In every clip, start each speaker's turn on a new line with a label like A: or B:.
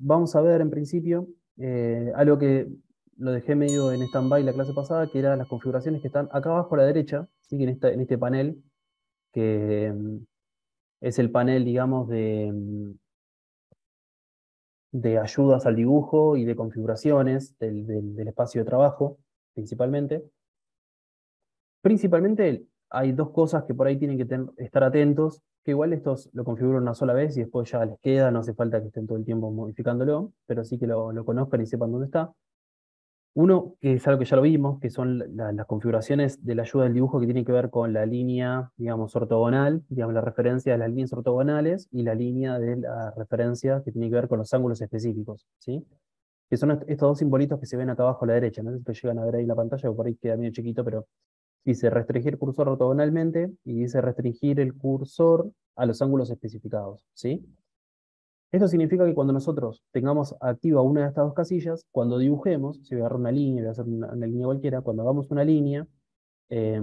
A: vamos a ver en principio algo que lo dejé medio en stand-by la clase pasada, que eran las configuraciones que están acá abajo a la derecha, ¿sí? En este panel, que es el panel, digamos, de ayudas al dibujo y de configuraciones del espacio de trabajo, principalmente. Principalmente hay dos cosas que por ahí tienen que estar atentos, que igual estos lo configuran una sola vez y después ya les queda, no hace falta que estén todo el tiempo modificándolo, pero sí que lo conozcan y sepan dónde está. Uno, que es algo que ya lo vimos, que son las configuraciones de la ayuda del dibujo que tienen que ver con la línea, digamos, ortogonal, digamos, la referencia de las líneas ortogonales y la línea de la referencia que tiene que ver con los ángulos específicos, ¿sí? Que son estos dos simbolitos que se ven acá abajo a la derecha, no sé si lo llegan a ver ahí en la pantalla, o por ahí queda medio chiquito, pero dice restringir cursor ortogonalmente y dice restringir el cursor a los ángulos especificados, ¿sí? Esto significa que cuando nosotros tengamos activa una de estas dos casillas, cuando dibujemos, si voy a agarrar una línea, voy a hacer una línea cualquiera, cuando hagamos una línea, eh,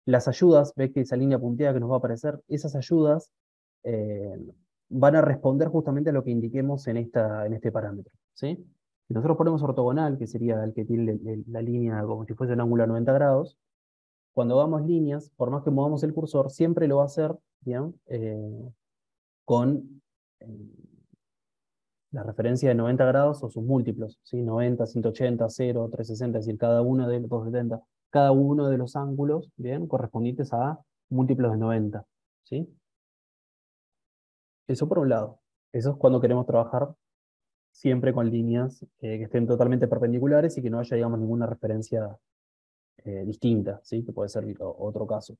A: las ayudas, ve que esa línea punteada que nos va a aparecer, esas ayudas eh, van a responder justamente a lo que indiquemos en este parámetro, ¿sí? Si nosotros ponemos ortogonal, que sería el que tiene la línea como si fuese un ángulo a 90 grados, cuando hagamos líneas, por más que movamos el cursor, siempre lo va a hacer, ¿bien? Con la referencia de 90 grados o sus múltiplos, ¿sí? 90, 180, 0, 360, es decir, cada uno de los 270, cada uno de los ángulos, ¿bien? Correspondientes a múltiplos de 90, ¿sí? Eso por un lado. Eso es cuando queremos trabajar siempre con líneas que estén totalmente perpendiculares y que no haya, digamos, ninguna referencia distinta, ¿sí? Que puede ser otro caso.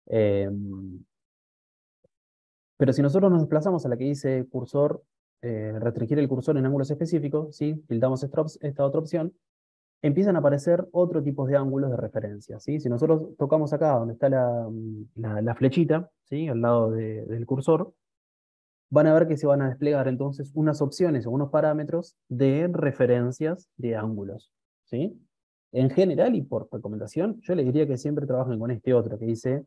A: Eh, pero si nosotros nos desplazamos a la que dice cursor, restringir el cursor en ángulos específicos, ¿sí? Tildamos esta otra opción, empiezan a aparecer otro tipo de ángulos de referencia, ¿sí? Si nosotros tocamos acá donde está la flechita, ¿sí? Al lado del cursor, van a ver que se van a desplegar entonces unas opciones o unos parámetros de referencias de ángulos, ¿sí? En general y por recomendación, yo les diría que siempre trabajen con este otro que dice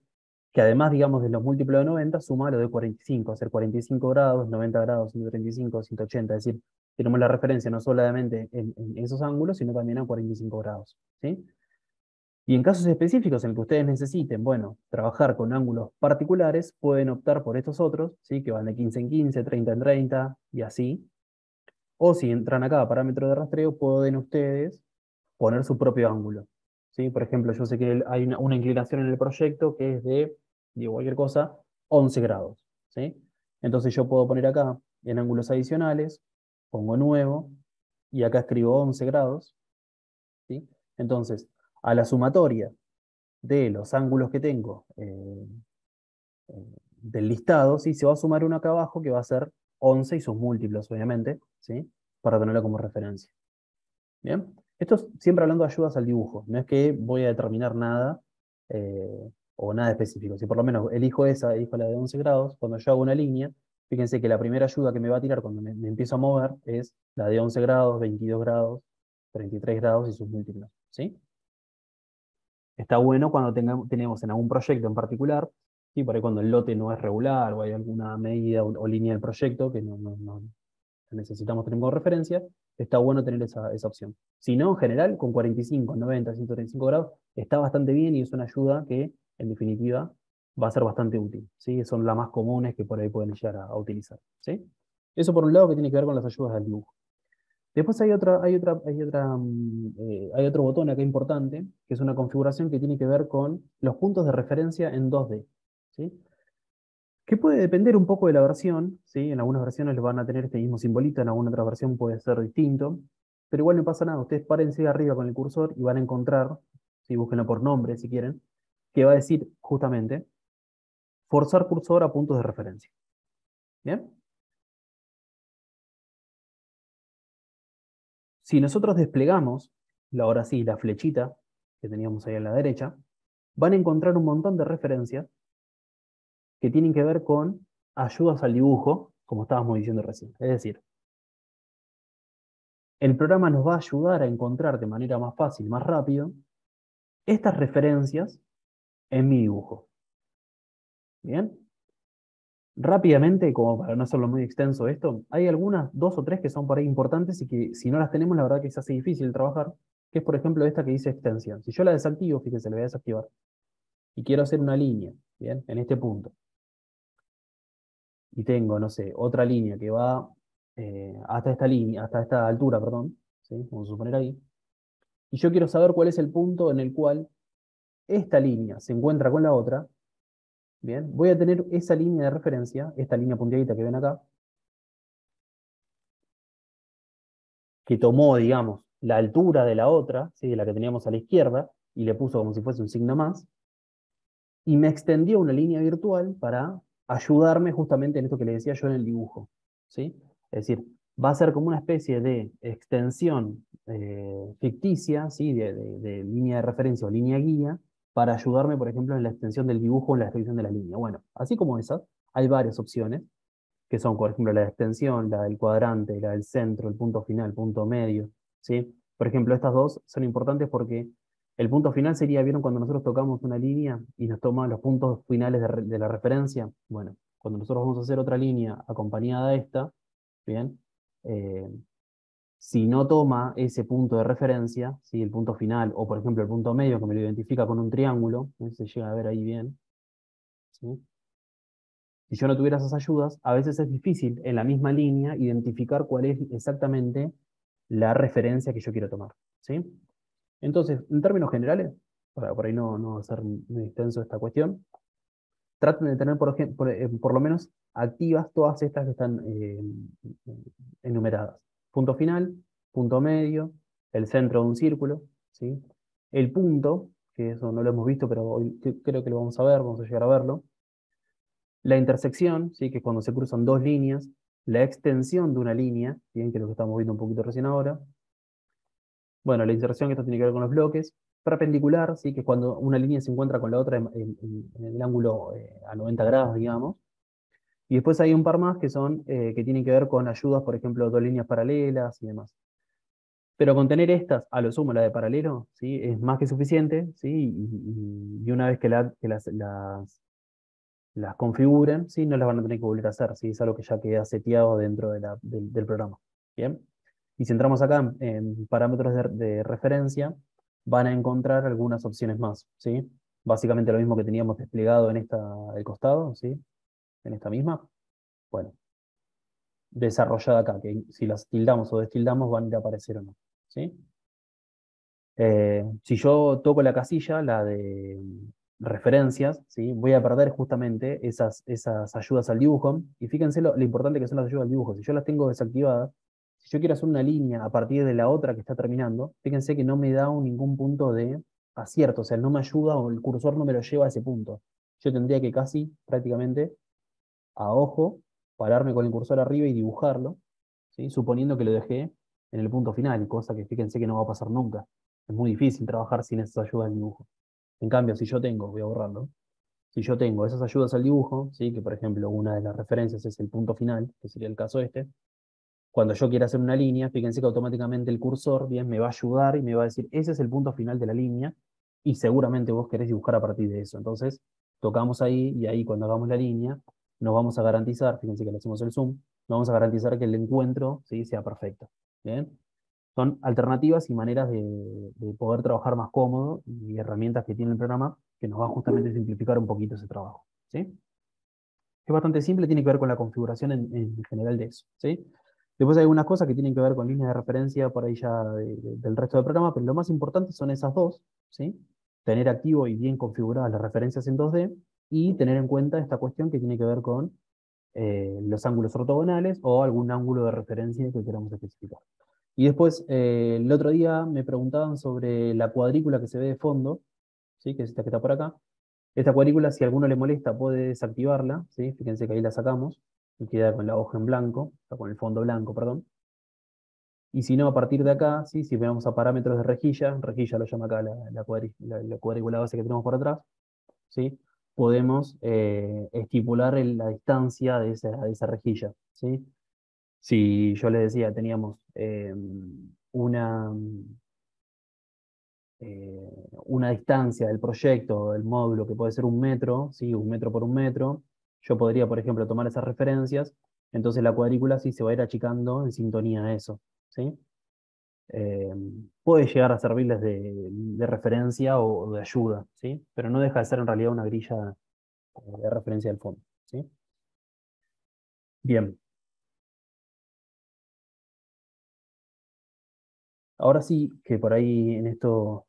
A: que además, digamos, de los múltiplos de 90, suma lo de 45, hacer 45 grados, 90 grados, 135, 180, es decir, tenemos la referencia no solamente en esos ángulos, sino también a 45 grados, ¿sí? Y en casos específicos en que ustedes necesiten, bueno, trabajar con ángulos particulares, pueden optar por estos otros, ¿sí? Que van de 15 en 15, 30 en 30 y así. O si entran acá a parámetro de rastreo, pueden ustedes poner su propio ángulo, ¿sí? Por ejemplo, yo sé que hay una inclinación en el proyecto que es de, digo cualquier cosa, 11 grados, ¿sí? Entonces yo puedo poner acá en ángulos adicionales, pongo nuevo, y acá escribo 11 grados, ¿sí? Entonces, a la sumatoria de los ángulos que tengo del listado, ¿sí? Se va a sumar uno acá abajo que va a ser 11 y sus múltiplos, obviamente, ¿sí? Para tenerlo como referencia. ¿Bien? Esto es siempre hablando de ayudas al dibujo. No es que voy a determinar nada o nada específico. Si por lo menos elijo la de 11 grados, cuando yo hago una línea, fíjense que la primera ayuda que me va a tirar cuando me empiezo a mover es la de 11 grados, 22 grados, 33 grados y sus múltiplos, ¿sí? Está bueno cuando tenemos en algún proyecto en particular, ¿sí? Por ahí cuando el lote no es regular o hay alguna medida o línea del proyecto que no necesitamos tener como referencia, está bueno tener esa opción. Si no, en general, con 45, 90, 135 grados, está bastante bien y es una ayuda que, en definitiva, va a ser bastante útil, ¿sí? Son las más comunes que por ahí pueden llegar a utilizar, ¿sí? Eso por un lado que tiene que ver con las ayudas del dibujo. Después hay otro botón acá importante, que es una configuración que tiene que ver con los puntos de referencia en 2D, ¿sí? Que puede depender un poco de la versión, ¿sí? En algunas versiones les van a tener este mismo simbolito, en alguna otra versión puede ser distinto, pero igual no pasa nada, ustedes párense arriba con el cursor y van a encontrar, si búsquenlo por nombre si quieren, que va a decir justamente forzar cursor a puntos de referencia. ¿Bien? Si nosotros desplegamos, ahora sí, la flechita que teníamos ahí a la derecha, van a encontrar un montón de referencias que tienen que ver con ayudas al dibujo, como estábamos diciendo recién. Es decir, el programa nos va a ayudar a encontrar de manera más fácil, más rápido, estas referencias en mi dibujo. ¿Bien? Rápidamente, como para no hacerlo muy extenso esto, hay algunas, dos o tres que son por ahí importantes y que si no las tenemos, la verdad que se hace difícil trabajar, que es por ejemplo esta que dice extensión. Si yo la desactivo, fíjense, la voy a desactivar, y quiero hacer una línea, ¿bien? En este punto, y tengo, no sé, otra línea que va hasta esta línea, hasta esta altura, perdón, ¿sí? Vamos a suponer ahí, y yo quiero saber cuál es el punto en el cual esta línea se encuentra con la otra, ¿bien? Voy a tener esa línea de referencia, esta línea punteadita que ven acá, que tomó, digamos, la altura de la otra, ¿sí? De la que teníamos a la izquierda, y le puso como si fuese un signo más, y me extendió una línea virtual para ayudarme justamente en esto que le decía yo en el dibujo, ¿sí? Es decir, va a ser como una especie de extensión ficticia, ¿sí? De línea de referencia o línea guía, para ayudarme, por ejemplo, en la extensión del dibujo o en la extensión de la línea. Bueno, así como esas, hay varias opciones, que son, por ejemplo, la de extensión, la del cuadrante, la del centro, el punto final, el punto medio, ¿sí? Por ejemplo, estas dos son importantes porque el punto final sería, ¿vieron cuando nosotros tocamos una línea y nos toma los puntos finales de la referencia? Bueno, cuando nosotros vamos a hacer otra línea acompañada de esta, ¿bien? Eh, si no toma ese punto de referencia, ¿sí? El punto final, o por ejemplo el punto medio que me lo identifica con un triángulo, no sé si se llega a ver ahí bien, ¿sí? Si yo no tuviera esas ayudas, a veces es difícil en la misma línea identificar cuál es exactamente la referencia que yo quiero tomar, ¿sí? Entonces, en términos generales, para por ahí no hacer muy extenso esta cuestión, traten de tener, por lo menos, activas todas estas que están enumeradas. Punto final, punto medio, el centro de un círculo, ¿sí? El punto, que eso no lo hemos visto, pero hoy creo que lo vamos a ver, vamos a llegar a verlo. La intersección, ¿sí? Que es cuando se cruzan dos líneas. La extensión de una línea, ¿bien? Que es lo que estamos viendo un poquito recién ahora. Bueno, la intersección, que esto tiene que ver con los bloques. Perpendicular, ¿sí? Que es cuando una línea se encuentra con la otra en el ángulo a 90 grados, digamos. Y después hay un par más que son que tienen que ver con ayudas, por ejemplo, dos líneas paralelas y demás. Pero con tener estas, a lo sumo la de paralelo, ¿sí? Es más que suficiente, ¿sí? Y una vez que las configuren, ¿sí? No las van a tener que volver a hacer, ¿sí? Es algo que ya queda seteado dentro del programa. ¿Bien? Y si entramos acá en parámetros de referencia, van a encontrar algunas opciones más, ¿sí? Básicamente lo mismo que teníamos desplegado en esta del costado, ¿sí? En esta misma. Bueno, desarrollada acá, que si las tildamos o destildamos van a ir a aparecer o no, ¿sí? Si yo toco la casilla, la de referencias, ¿sí? Voy a perder justamente esas ayudas al dibujo. Y fíjense lo importante que son las ayudas al dibujo. Si yo las tengo desactivadas, si yo quiero hacer una línea a partir de la otra que está terminando, fíjense que no me da ningún punto de acierto, o sea, no me ayuda o el cursor no me lo lleva a ese punto. Yo tendría que casi, prácticamente, a ojo, pararme con el cursor arriba y dibujarlo, ¿sí? Suponiendo que lo dejé en el punto final, cosa que fíjense que no va a pasar nunca. Es muy difícil trabajar sin esas ayudas al dibujo. En cambio, si yo tengo, voy a borrarlo, si yo tengo esas ayudas al dibujo, ¿sí? Que por ejemplo una de las referencias es el punto final, que sería el caso este, cuando yo quiera hacer una línea, fíjense que automáticamente el cursor bien, me va a ayudar y me va a decir, ese es el punto final de la línea, y seguramente vos querés dibujar a partir de eso. Entonces, tocamos ahí, y ahí cuando hagamos la línea, nos vamos a garantizar, fíjense que le hacemos el zoom, nos vamos a garantizar que el encuentro, ¿sí? Sea perfecto. ¿Bien? Son alternativas y maneras de poder trabajar más cómodo y herramientas que tiene el programa que nos va justamente a simplificar un poquito ese trabajo, ¿sí? Es bastante simple, tiene que ver con la configuración en general de eso, ¿sí? Después hay algunas cosas que tienen que ver con líneas de referencia por ahí ya del resto del programa, pero lo más importante son esas dos, ¿sí? Tener activo y bien configuradas las referencias en 2D y tener en cuenta esta cuestión que tiene que ver con los ángulos ortogonales o algún ángulo de referencia que queramos especificar. Y después, el otro día me preguntaban sobre la cuadrícula que se ve de fondo, ¿sí? Que es esta que está por acá. Esta cuadrícula, si a alguno le molesta, puede desactivarla, ¿sí? Fíjense que ahí la sacamos y queda con la hoja en blanco, o con el fondo blanco, perdón. Y si no, a partir de acá, ¿sí? Si vamos a parámetros de rejilla, rejilla lo llama acá la cuadrícula base que tenemos por atrás, ¿sí? Podemos estipular la distancia de esa rejilla, ¿sí? Si yo les decía, teníamos una distancia del proyecto, del módulo, que puede ser 1 metro, ¿sí? 1 metro por 1 metro, yo podría, por ejemplo, tomar esas referencias, entonces la cuadrícula sí se va a ir achicando en sintonía a eso, ¿sí? Eh, Puede llegar a servirles de referencia o de ayuda, ¿sí? Pero no deja de ser en realidad una grilla de referencia del fondo, ¿sí? Bien, ahora sí que por ahí en esto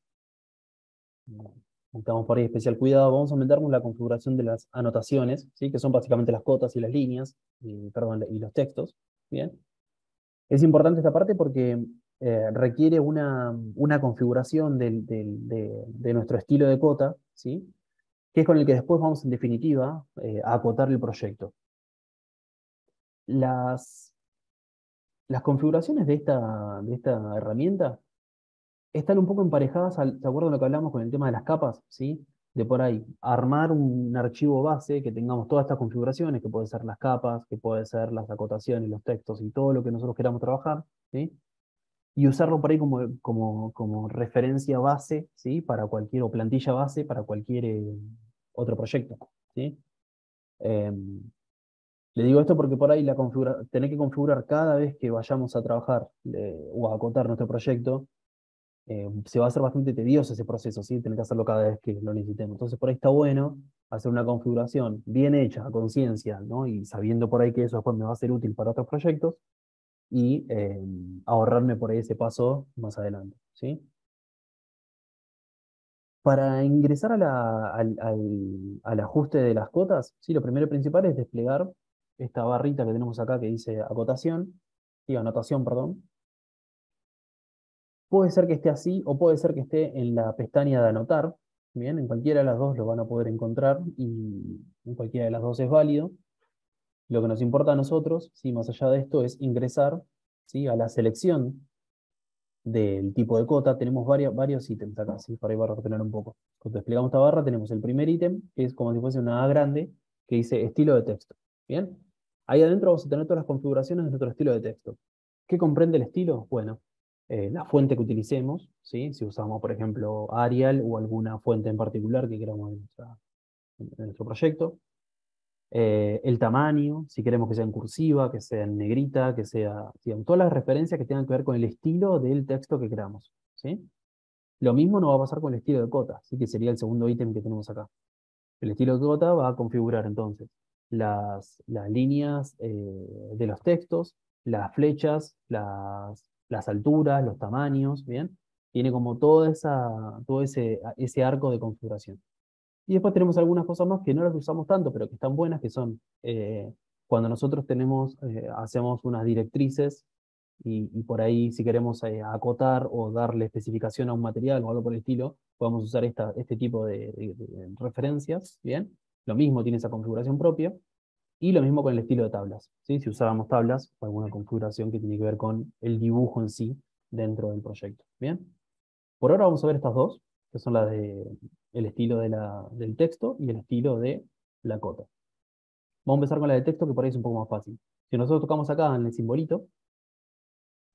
A: necesitamos por ahí especial cuidado, vamos a meternos en la configuración de las anotaciones, ¿sí? Que son básicamente las cotas y las líneas, perdón, y los textos, ¿bien? Es importante esta parte porque requiere una configuración de nuestro estilo de cota, ¿sí? Que es con el que después vamos en definitiva a acotar el proyecto. Las, las configuraciones de esta herramienta están un poco emparejadas, ¿se acuerdan lo que hablamos con el tema de las capas? ¿Sí? De por ahí, armar un archivo base que tengamos todas estas configuraciones, que pueden ser las capas, que puede ser las acotaciones, los textos y todo lo que nosotros queramos trabajar, ¿sí? Y usarlo por ahí como referencia base, ¿sí? Para cualquier, o plantilla base para cualquier otro proyecto, ¿sí? Em, Le digo esto porque por ahí tener que configurar cada vez que vayamos a trabajar o a acotar nuestro proyecto, se va a hacer bastante tedioso ese proceso, ¿sí? Tener que hacerlo cada vez que lo necesitemos. Entonces por ahí está bueno hacer una configuración bien hecha, a conciencia, ¿no? Y sabiendo por ahí que eso después me va a ser útil para otros proyectos y ahorrarme por ahí ese paso más adelante, ¿sí? Para ingresar al ajuste de las cotas, sí, lo primero y principal es desplegar esta barrita que tenemos acá que dice acotación, y anotación, perdón. Puede ser que esté así o puede ser que esté en la pestaña de anotar. Bien, en cualquiera de las dos lo van a poder encontrar y en cualquiera de las dos es válido. Lo que nos importa a nosotros, sí, más allá de esto, es ingresar, ¿sí? A la selección del tipo de cota. Tenemos varios ítems acá, ¿sí? Para ir a ordenar un poco. Cuando desplegamos esta barra, tenemos el primer ítem, que es como si fuese una A grande, que dice estilo de texto. Bien, ahí adentro vamos a tener todas las configuraciones de nuestro estilo de texto. ¿Qué comprende el estilo? Bueno, la fuente que utilicemos, ¿sí? Si usamos, por ejemplo, Arial o alguna fuente en particular que queramos en nuestro proyecto. El tamaño, si queremos que sea en cursiva, que sea en negrita, que sea, digamos, todas las referencias que tengan que ver con el estilo del texto que queramos, ¿sí? Lo mismo no va a pasar con el estilo de cota, ¿sí? Que sería el segundo ítem que tenemos acá. El estilo de cota va a configurar entonces las líneas de los textos, las flechas, las alturas, los tamaños, ¿bien? Tiene como todo ese arco de configuración. Y después tenemos algunas cosas más que no las usamos tanto, pero que están buenas, que son cuando nosotros hacemos unas directrices y por ahí si queremos acotar o darle especificación a un material o algo por el estilo, podemos usar este tipo de referencias, ¿bien? Lo mismo tiene esa configuración propia y lo mismo con el estilo de tablas, ¿sí? Si usábamos tablas o alguna configuración que tiene que ver con el dibujo en sí dentro del proyecto, ¿bien? Por ahora vamos a ver estas dos, que son las de el estilo del texto y el estilo de la cota. Vamos a empezar con la de texto, que por ahí es un poco más fácil. Si nosotros tocamos acá en el simbolito,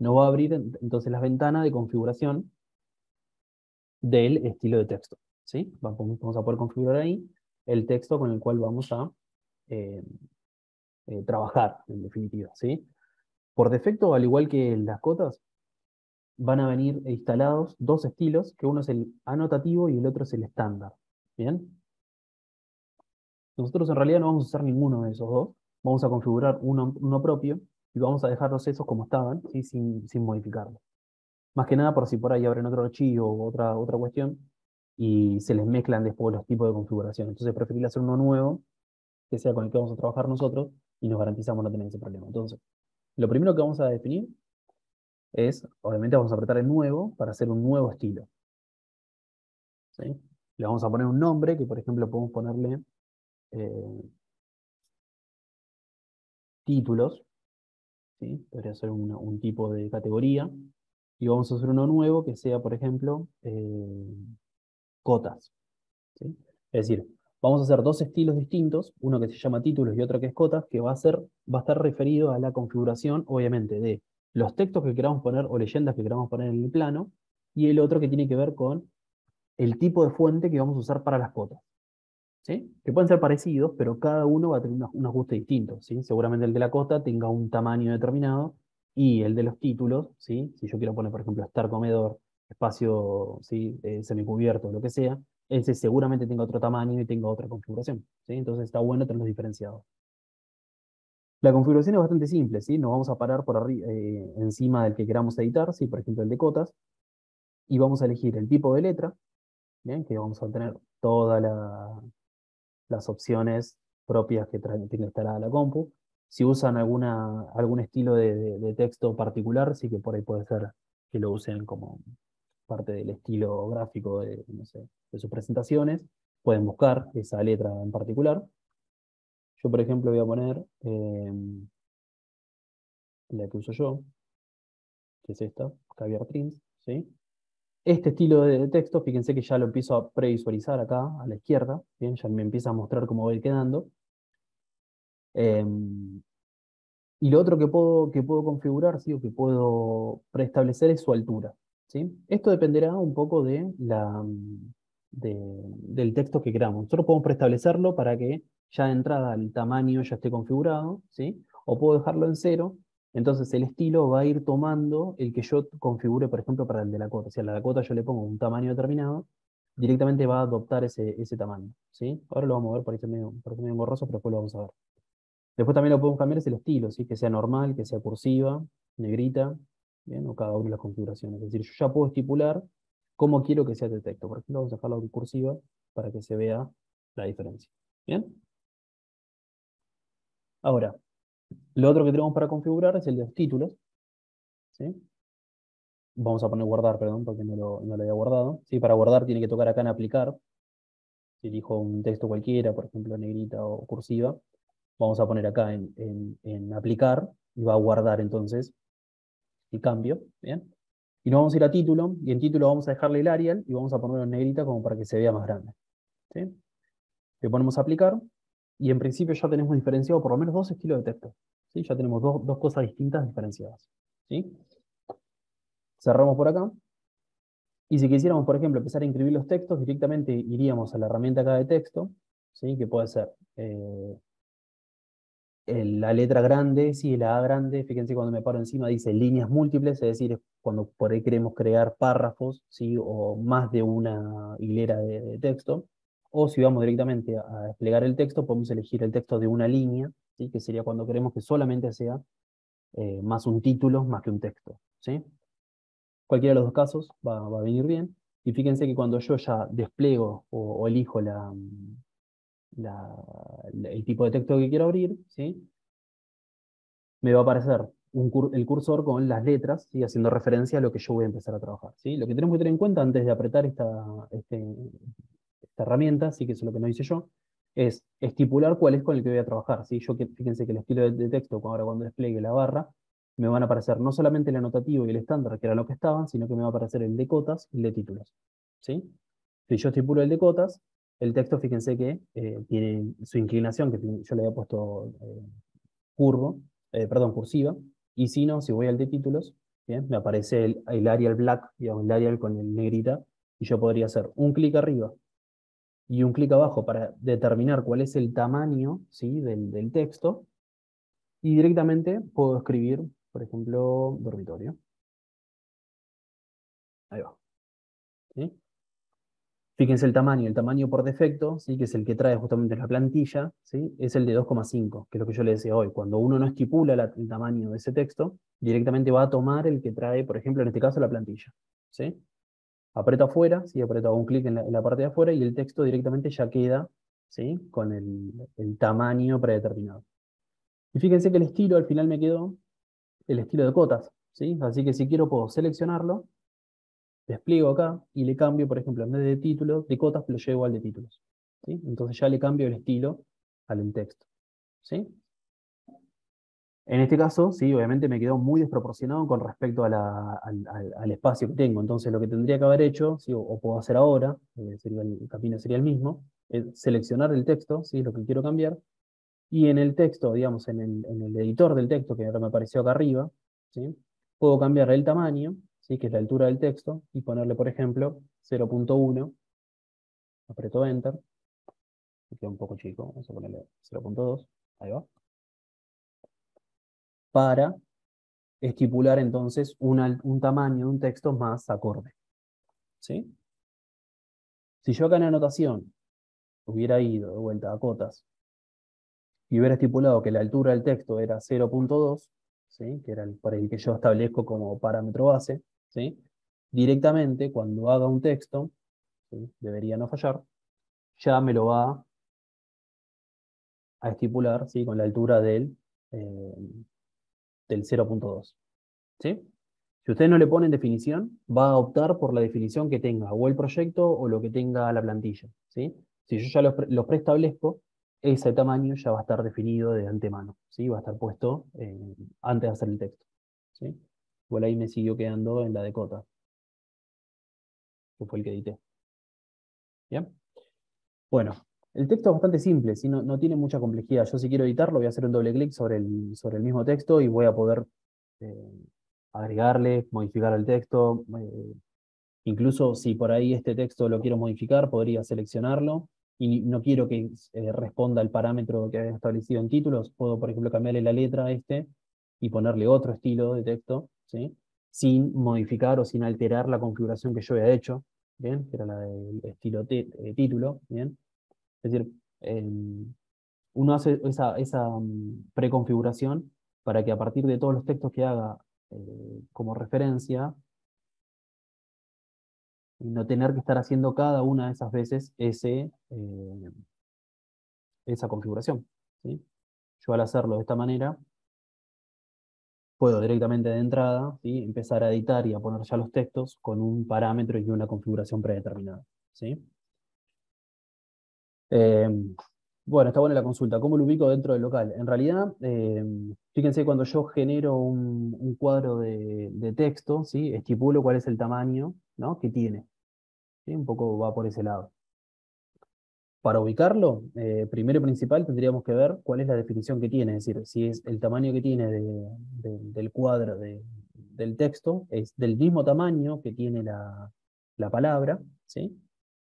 A: nos va a abrir entonces la ventana de configuración del estilo de texto, ¿sí? Vamos a poder configurar ahí el texto con el cual vamos a eh, trabajar, en definitiva, ¿sí? Por defecto, al igual que las cotas, van a venir instalados dos estilos, que uno es el anotativo y el otro es el estándar, ¿bien? Nosotros en realidad no vamos a usar ninguno de esos dos. Vamos a configurar uno propio y vamos a dejarlos esos como estaban, ¿sí? Sin modificarlos. Más que nada por si por ahí abren otro archivo o otra cuestión y se les mezclan después los tipos de configuración. Entonces preferible hacer uno nuevo, que sea con el que vamos a trabajar nosotros y nos garantizamos no tener ese problema. Entonces, lo primero que vamos a definir es, obviamente vamos a apretar el nuevo para hacer un nuevo estilo, ¿sí? Le vamos a poner un nombre que, por ejemplo, podemos ponerle eh, títulos, ¿sí? Podría ser un tipo de categoría. Y vamos a hacer uno nuevo que sea, por ejemplo, cotas, ¿sí? Es decir, vamos a hacer dos estilos distintos, uno que se llama títulos y otro que es cotas, que va a estar referido a la configuración, obviamente, de los textos que queramos poner o leyendas que queramos poner en el plano, y el otro que tiene que ver con el tipo de fuente que vamos a usar para las cotas. ¿sí? Que pueden ser parecidos, pero cada uno va a tener un ajuste distinto, ¿sí? Seguramente el de la costa tenga un tamaño determinado y el de los títulos, ¿sí? Si yo quiero poner, por ejemplo, estar comedor, espacio, ¿sí? Semicubierto, lo que sea, ese seguramente tenga otro tamaño y tenga otra configuración, ¿sí? Entonces está bueno tenerlos diferenciados. La configuración es bastante simple, ¿sí? Nos vamos a parar por encima del que queramos editar, ¿sí? Por ejemplo, el de cotas, y vamos a elegir el tipo de letra, ¿bien? Que vamos a tener todas las opciones propias que tenga instalada la compu. Si usan algún estilo de texto particular, sí que por ahí puede ser que lo usen como parte del estilo gráfico de, no sé, de sus presentaciones. Pueden buscar esa letra en particular. Yo, por ejemplo, voy a poner la que uso yo, que es esta, Caviar Prints, ¿sí? Este estilo de texto, fíjense que ya lo empiezo a previsualizar acá, a la izquierda, ¿bien? Ya me empieza a mostrar cómo va a ir quedando. Em, Y lo otro que puedo configurar, ¿sí? O que puedo preestablecer es su altura, ¿sí? Esto dependerá un poco del texto que queramos. Nosotros podemos preestablecerlo para que ya de entrada el tamaño ya esté configurado, ¿sí? O puedo dejarlo en cero, entonces el estilo va a ir tomando el que yo configure, por ejemplo, para el de la cota. Si a la Dakota yo le pongo un tamaño determinado, directamente va a adoptar ese tamaño, ¿sí? Ahora lo vamos a ver, parece medio borroso, pero después lo vamos a ver. Después también lo podemos cambiar es el estilo, ¿sí? Que sea normal, que sea cursiva, negrita, ¿bien? O cada una de las configuraciones. Es decir, yo ya puedo estipular cómo quiero que sea este texto. Por ejemplo, vamos a dejarlo en cursiva para que se vea la diferencia. ¿Bien? Ahora, lo otro que tenemos para configurar es el de los títulos, ¿sí? Vamos a poner guardar, perdón, porque no lo había guardado. ¿Sí? Para guardar tiene que tocar acá en aplicar. Si elijo un texto cualquiera, por ejemplo, negrita o cursiva, vamos a poner acá en aplicar y va a guardar entonces el cambio, ¿bien? Y nos vamos a ir a título, y en título vamos a dejarle el Arial y vamos a ponerlo en negrita como para que se vea más grande, ¿sí? Le ponemos a aplicar, y en principio ya tenemos diferenciado por lo menos dos estilos de texto, ¿sí? Ya tenemos dos cosas distintas diferenciadas, ¿sí? Cerramos por acá, y si quisiéramos, por ejemplo, empezar a inscribir los textos, directamente iríamos a la herramienta acá de texto, ¿sí? Que puede ser la letra grande, sí, la A grande, fíjense cuando me paro encima dice líneas múltiples, es decir, cuando por ahí queremos crear párrafos, ¿sí? O más de una hilera de texto, o si vamos directamente a desplegar el texto, podemos elegir el texto de una línea, ¿sí? Que sería cuando queremos que solamente sea más un título más que un texto, ¿sí? Cualquiera de los dos casos va a venir bien, y fíjense que cuando yo ya despliego o elijo la- el tipo de texto que quiero abrir, ¿sí? Me va a aparecer el cursor con las letras, ¿sí? Haciendo referencia a lo que yo voy a empezar a trabajar, ¿sí? Lo que tenemos que tener en cuenta antes de apretar esta herramienta, sí que eso es lo que no hice yo, es estipular cuál es con el que voy a trabajar, ¿sí? Fíjense que el estilo de texto, ahora cuando despliegue la barra, me van a aparecer no solamente el anotativo y el estándar, que era lo que estaban, sino que me va a aparecer el de cotas y el de títulos, ¿sí? Si yo estipulo el de cotas, el texto, fíjense que tiene su inclinación, que yo le había puesto curvo, perdón, cursiva, y si no, si voy al de títulos, ¿bien? Me aparece el Arial Black, digamos, el Arial con el negrita, y yo podría hacer un clic arriba y un clic abajo para determinar cuál es el tamaño, ¿sí? del texto, y directamente puedo escribir, por ejemplo, dormitorio. Ahí va. ¿Sí? Fíjense el tamaño por defecto, ¿sí? Que es el que trae justamente la plantilla, ¿sí? Es el de 2,5, que es lo que yo le decía hoy. Cuando uno no estipula el tamaño de ese texto, directamente va a tomar el que trae, por ejemplo, en este caso, la plantilla, ¿sí? Aprieto afuera, ¿sí? Aprieto un clic en la parte de afuera y el texto directamente ya queda, ¿sí? Con el tamaño predeterminado. Y fíjense que el estilo al final me quedó el estilo de cotas, ¿sí? Así que si quiero puedo seleccionarlo, despliego acá y le cambio, por ejemplo, en vez de títulos, de cotas, lo llevo al de títulos, ¿sí? Entonces ya le cambio el estilo al texto, ¿sí? En este caso, sí, obviamente me quedó muy desproporcionado con respecto al espacio que tengo. Entonces lo que tendría que haber hecho, ¿sí? O puedo hacer ahora, el camino sería el mismo, es seleccionar el texto, ¿sí? Lo que quiero cambiar, y en el texto, digamos, en el editor del texto, que ahora me apareció acá arriba, ¿sí? Puedo cambiar el tamaño, ¿sí? Que es la altura del texto, y ponerle, por ejemplo, 0,1, aprieto Enter, Me queda un poco chico, vamos a ponerle 0.2, ahí va, para estipular entonces un tamaño de un texto más acorde, ¿sí? Si yo acá en la anotación hubiera ido de vuelta a cotas y hubiera estipulado que la altura del texto era 0.2, ¿sí? Que era por el que yo establezco como parámetro base, ¿sí? Directamente, cuando haga un texto, ¿sí? Debería no fallar, ya me lo va a estipular, ¿sí? Con la altura eh, del 0.2, ¿sí? Si ustedes no le ponen definición, va a optar por la definición que tenga o el proyecto o lo que tenga la plantilla, ¿sí? Si yo ya los preestablezco, ese tamaño ya va a estar definido de antemano, ¿sí? Va a estar puesto antes de hacer el texto, ¿sí? Igual ahí me siguió quedando en la de cota, que fue el que edité. ¿Bien? Bueno, el texto es bastante simple, ¿sí? No tiene mucha complejidad. Yo si quiero editarlo voy a hacer un doble clic sobre el mismo texto y voy a poder eh, agregarle, modificar el texto. Incluso si por ahí este texto lo quiero modificar, podría seleccionarlo y no quiero que responda al parámetro que había establecido en títulos. Puedo, por ejemplo, cambiarle la letra a este y ponerle otro estilo de texto, ¿sí? Sin modificar o sin alterar la configuración que yo había hecho, ¿bien? Que era la del estilo título, ¿bien? Es decir, uno hace esa preconfiguración para que a partir de todos los textos que haga como referencia, y no tener que estar haciendo cada una de esas veces esa configuración, ¿sí? Yo al hacerlo de esta manera, puedo directamente de entrada, ¿sí? Empezar a editar y a poner ya los textos con un parámetro y una configuración predeterminada, ¿sí? Eh, bueno, está buena la consulta. ¿Cómo lo ubico dentro del local? En realidad, fíjense, cuando yo genero un cuadro de texto, ¿sí? Estipulo cuál es el tamaño, ¿no? que tiene, ¿sí? Un poco va por ese lado. Para ubicarlo, primero y principal tendríamos que ver cuál es la definición que tiene, es decir, si es el tamaño que tiene del cuadro del texto, es del mismo tamaño que tiene la palabra, ¿sí?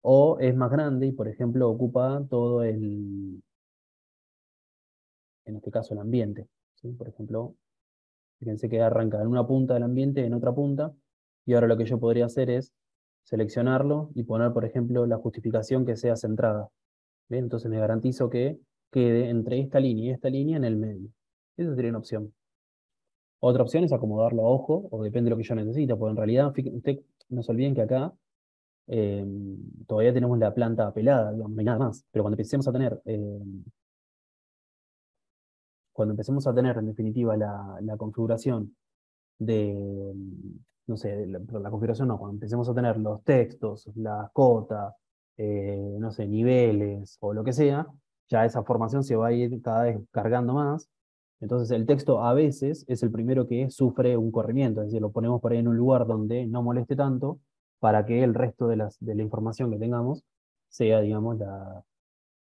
A: O es más grande y, por ejemplo, ocupa todo en este caso, el ambiente, ¿sí? Por ejemplo, fíjense que arranca en una punta del ambiente, en otra punta, y ahora lo que yo podría hacer es seleccionarlo y poner, por ejemplo, la justificación que sea centrada. Bien, entonces me garantizo que quede entre esta línea y esta línea en el medio. Esa sería una opción. Otra opción es acomodarlo a ojo, o depende de lo que yo necesite, porque en realidad, usted no se olviden que acá eh, todavía tenemos la planta pelada, digamos, no hay nada más. Pero cuando empecemos a tener en definitiva la configuración de, no sé, la configuración no, cuando empecemos a tener los textos, las cotas, no sé, niveles o lo que sea, ya esa formación se va a ir cada vez cargando más. Entonces el texto a veces es el primero que sufre un corrimiento, es decir, lo ponemos por ahí en un lugar donde no moleste tanto para que el resto de la información que tengamos sea, digamos,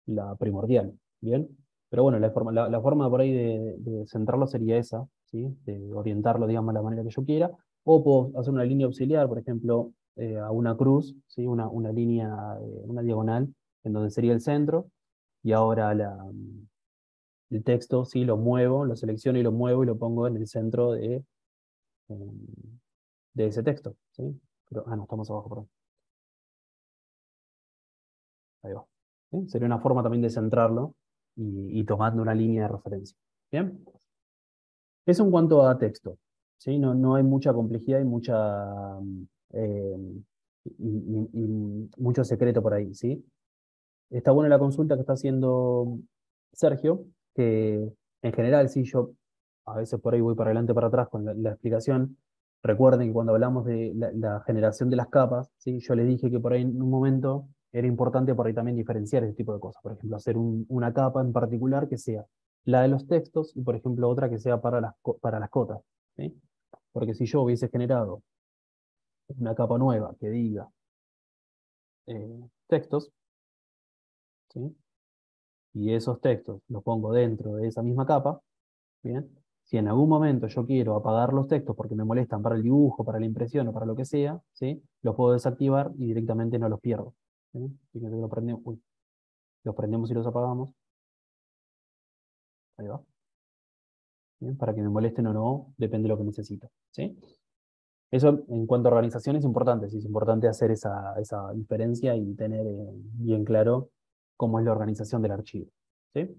A: la primordial. ¿Bien? Pero bueno, la forma por ahí de centrarlo sería esa, ¿sí? De orientarlo, digamos, de la manera que yo quiera. O puedo hacer una línea auxiliar, por ejemplo, a una cruz, ¿sí? Una línea, una diagonal, en donde sería el centro. Y ahora el texto, ¿sí? Lo muevo, lo selecciono y lo muevo y lo pongo en el centro de ese texto, ¿sí? Pero, no, estamos abajo, perdón. Ahí va. ¿Sí? Sería una forma también de centrarlo y tomando una línea de referencia. ¿Bien? Eso en cuanto a texto, ¿sí? No hay mucha complejidad y eh, y mucho secreto por ahí, ¿sí? Está buena la consulta que está haciendo Sergio, que en general, sí, yo a veces por ahí voy para adelante, para atrás con la explicación. Recuerden que cuando hablamos de la generación de las capas, ¿sí? Yo les dije que por ahí en un momento era importante por ahí también diferenciar ese tipo de cosas. Por ejemplo, hacer una capa en particular que sea la de los textos y, por ejemplo, otra que sea para las cotas, ¿sí? Porque si yo hubiese generado una capa nueva que diga textos, ¿sí? Y esos textos los pongo dentro de esa misma capa, ¿bien? Si en algún momento yo quiero apagar los textos porque me molestan para el dibujo, para la impresión o para lo que sea, ¿sí? Los puedo desactivar y directamente no los pierdo. ¿Sí? Fíjense que lo prendí. Uy, Los prendemos y los apagamos. Ahí va. Bien, para que me molesten o no, depende de lo que necesito. ¿Sí? Eso en cuanto a organización es importante, sí, es importante hacer esa diferencia y tener bien claro cómo es la organización del archivo. ¿Sí?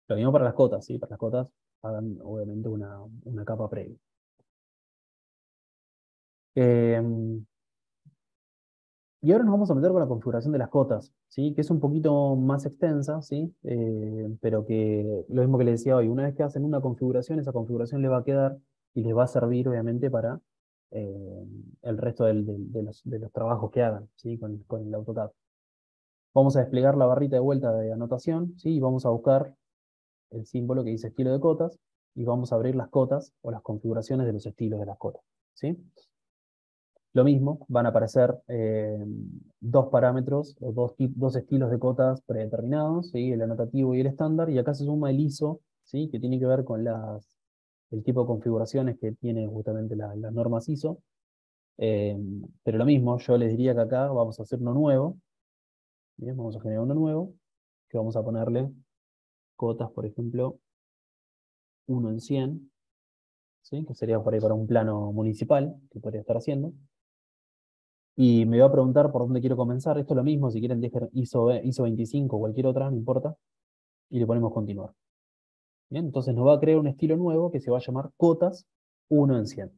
A: Lo mismo para las cotas, ¿sí? Para las cotas hagan obviamente una capa previa. Y ahora nos vamos a meter con la configuración de las cotas, ¿sí? Que es un poquito más extensa, ¿sí? Pero que lo mismo que les decía hoy, una vez que hacen una configuración, esa configuración les va a quedar y les va a servir obviamente para eh, el resto de los trabajos que hagan, ¿sí? Con el AutoCAD. Vamos a desplegar la barrita de vuelta de anotación, ¿sí? Y vamos a buscar el símbolo que dice estilo de cotas y vamos a abrir las cotas o las configuraciones de los estilos de las cotas, ¿sí? Lo mismo, van a aparecer dos parámetros o dos estilos de cotas predeterminados, ¿sí? El anotativo y el estándar, y acá se suma el ISO, ¿sí? Que tiene que ver con el tipo de configuraciones que tiene justamente las normas ISO. Eh, pero lo mismo, yo les diría que acá vamos a hacer uno nuevo, ¿bien? Vamos a generar uno nuevo, que vamos a ponerle cotas, por ejemplo, 1 en 100, ¿sí? Que sería por ahí para un plano municipal que podría estar haciendo. Y me va a preguntar por dónde quiero comenzar. Esto es lo mismo, si quieren dejar ISO 25 o cualquier otra, no importa. Y le ponemos continuar. Bien, entonces nos va a crear un estilo nuevo que se va a llamar cotas 1 en 100.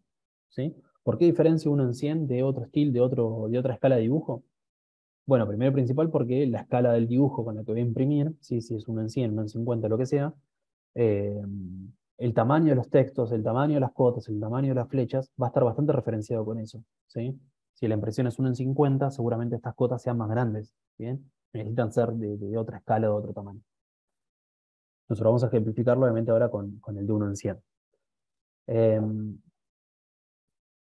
A: ¿Sí? ¿Por qué diferencia 1 en 100 de otro estilo, de otra escala de dibujo? Bueno, primero y principal porque la escala del dibujo con la que voy a imprimir, ¿sí? Si es 1 en 100, 1 en 50, lo que sea, eh, el tamaño de los textos, el tamaño de las cotas, el tamaño de las flechas, va a estar bastante referenciado con eso, ¿sí? Si la impresión es 1 en 50, seguramente estas cotas sean más grandes, ¿bien? Necesitan ser de otra escala, de otro tamaño. Nosotros vamos a ejemplificarlo, obviamente, ahora con el de 1 en 100. Eh,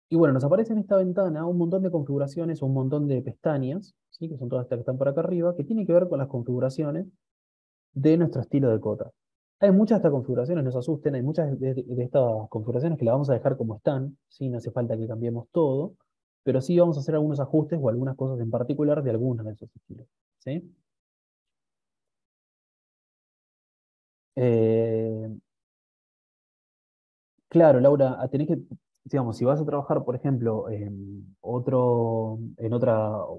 A: y bueno, nos aparece en esta ventana un montón de configuraciones, un montón de pestañas, ¿sí? Que son todas estas que están por acá arriba, que tienen que ver con las configuraciones de nuestro estilo de cota. Hay muchas de estas configuraciones, no se asusten, hay muchas de estas configuraciones que las vamos a dejar como están, ¿sí? No hace falta que cambiemos todo, pero sí vamos a hacer algunos ajustes o algunas cosas en particular de algunos de esos estilos, ¿sí? Eh, Claro, Laura, tenés que, digamos, si vas a trabajar, por ejemplo,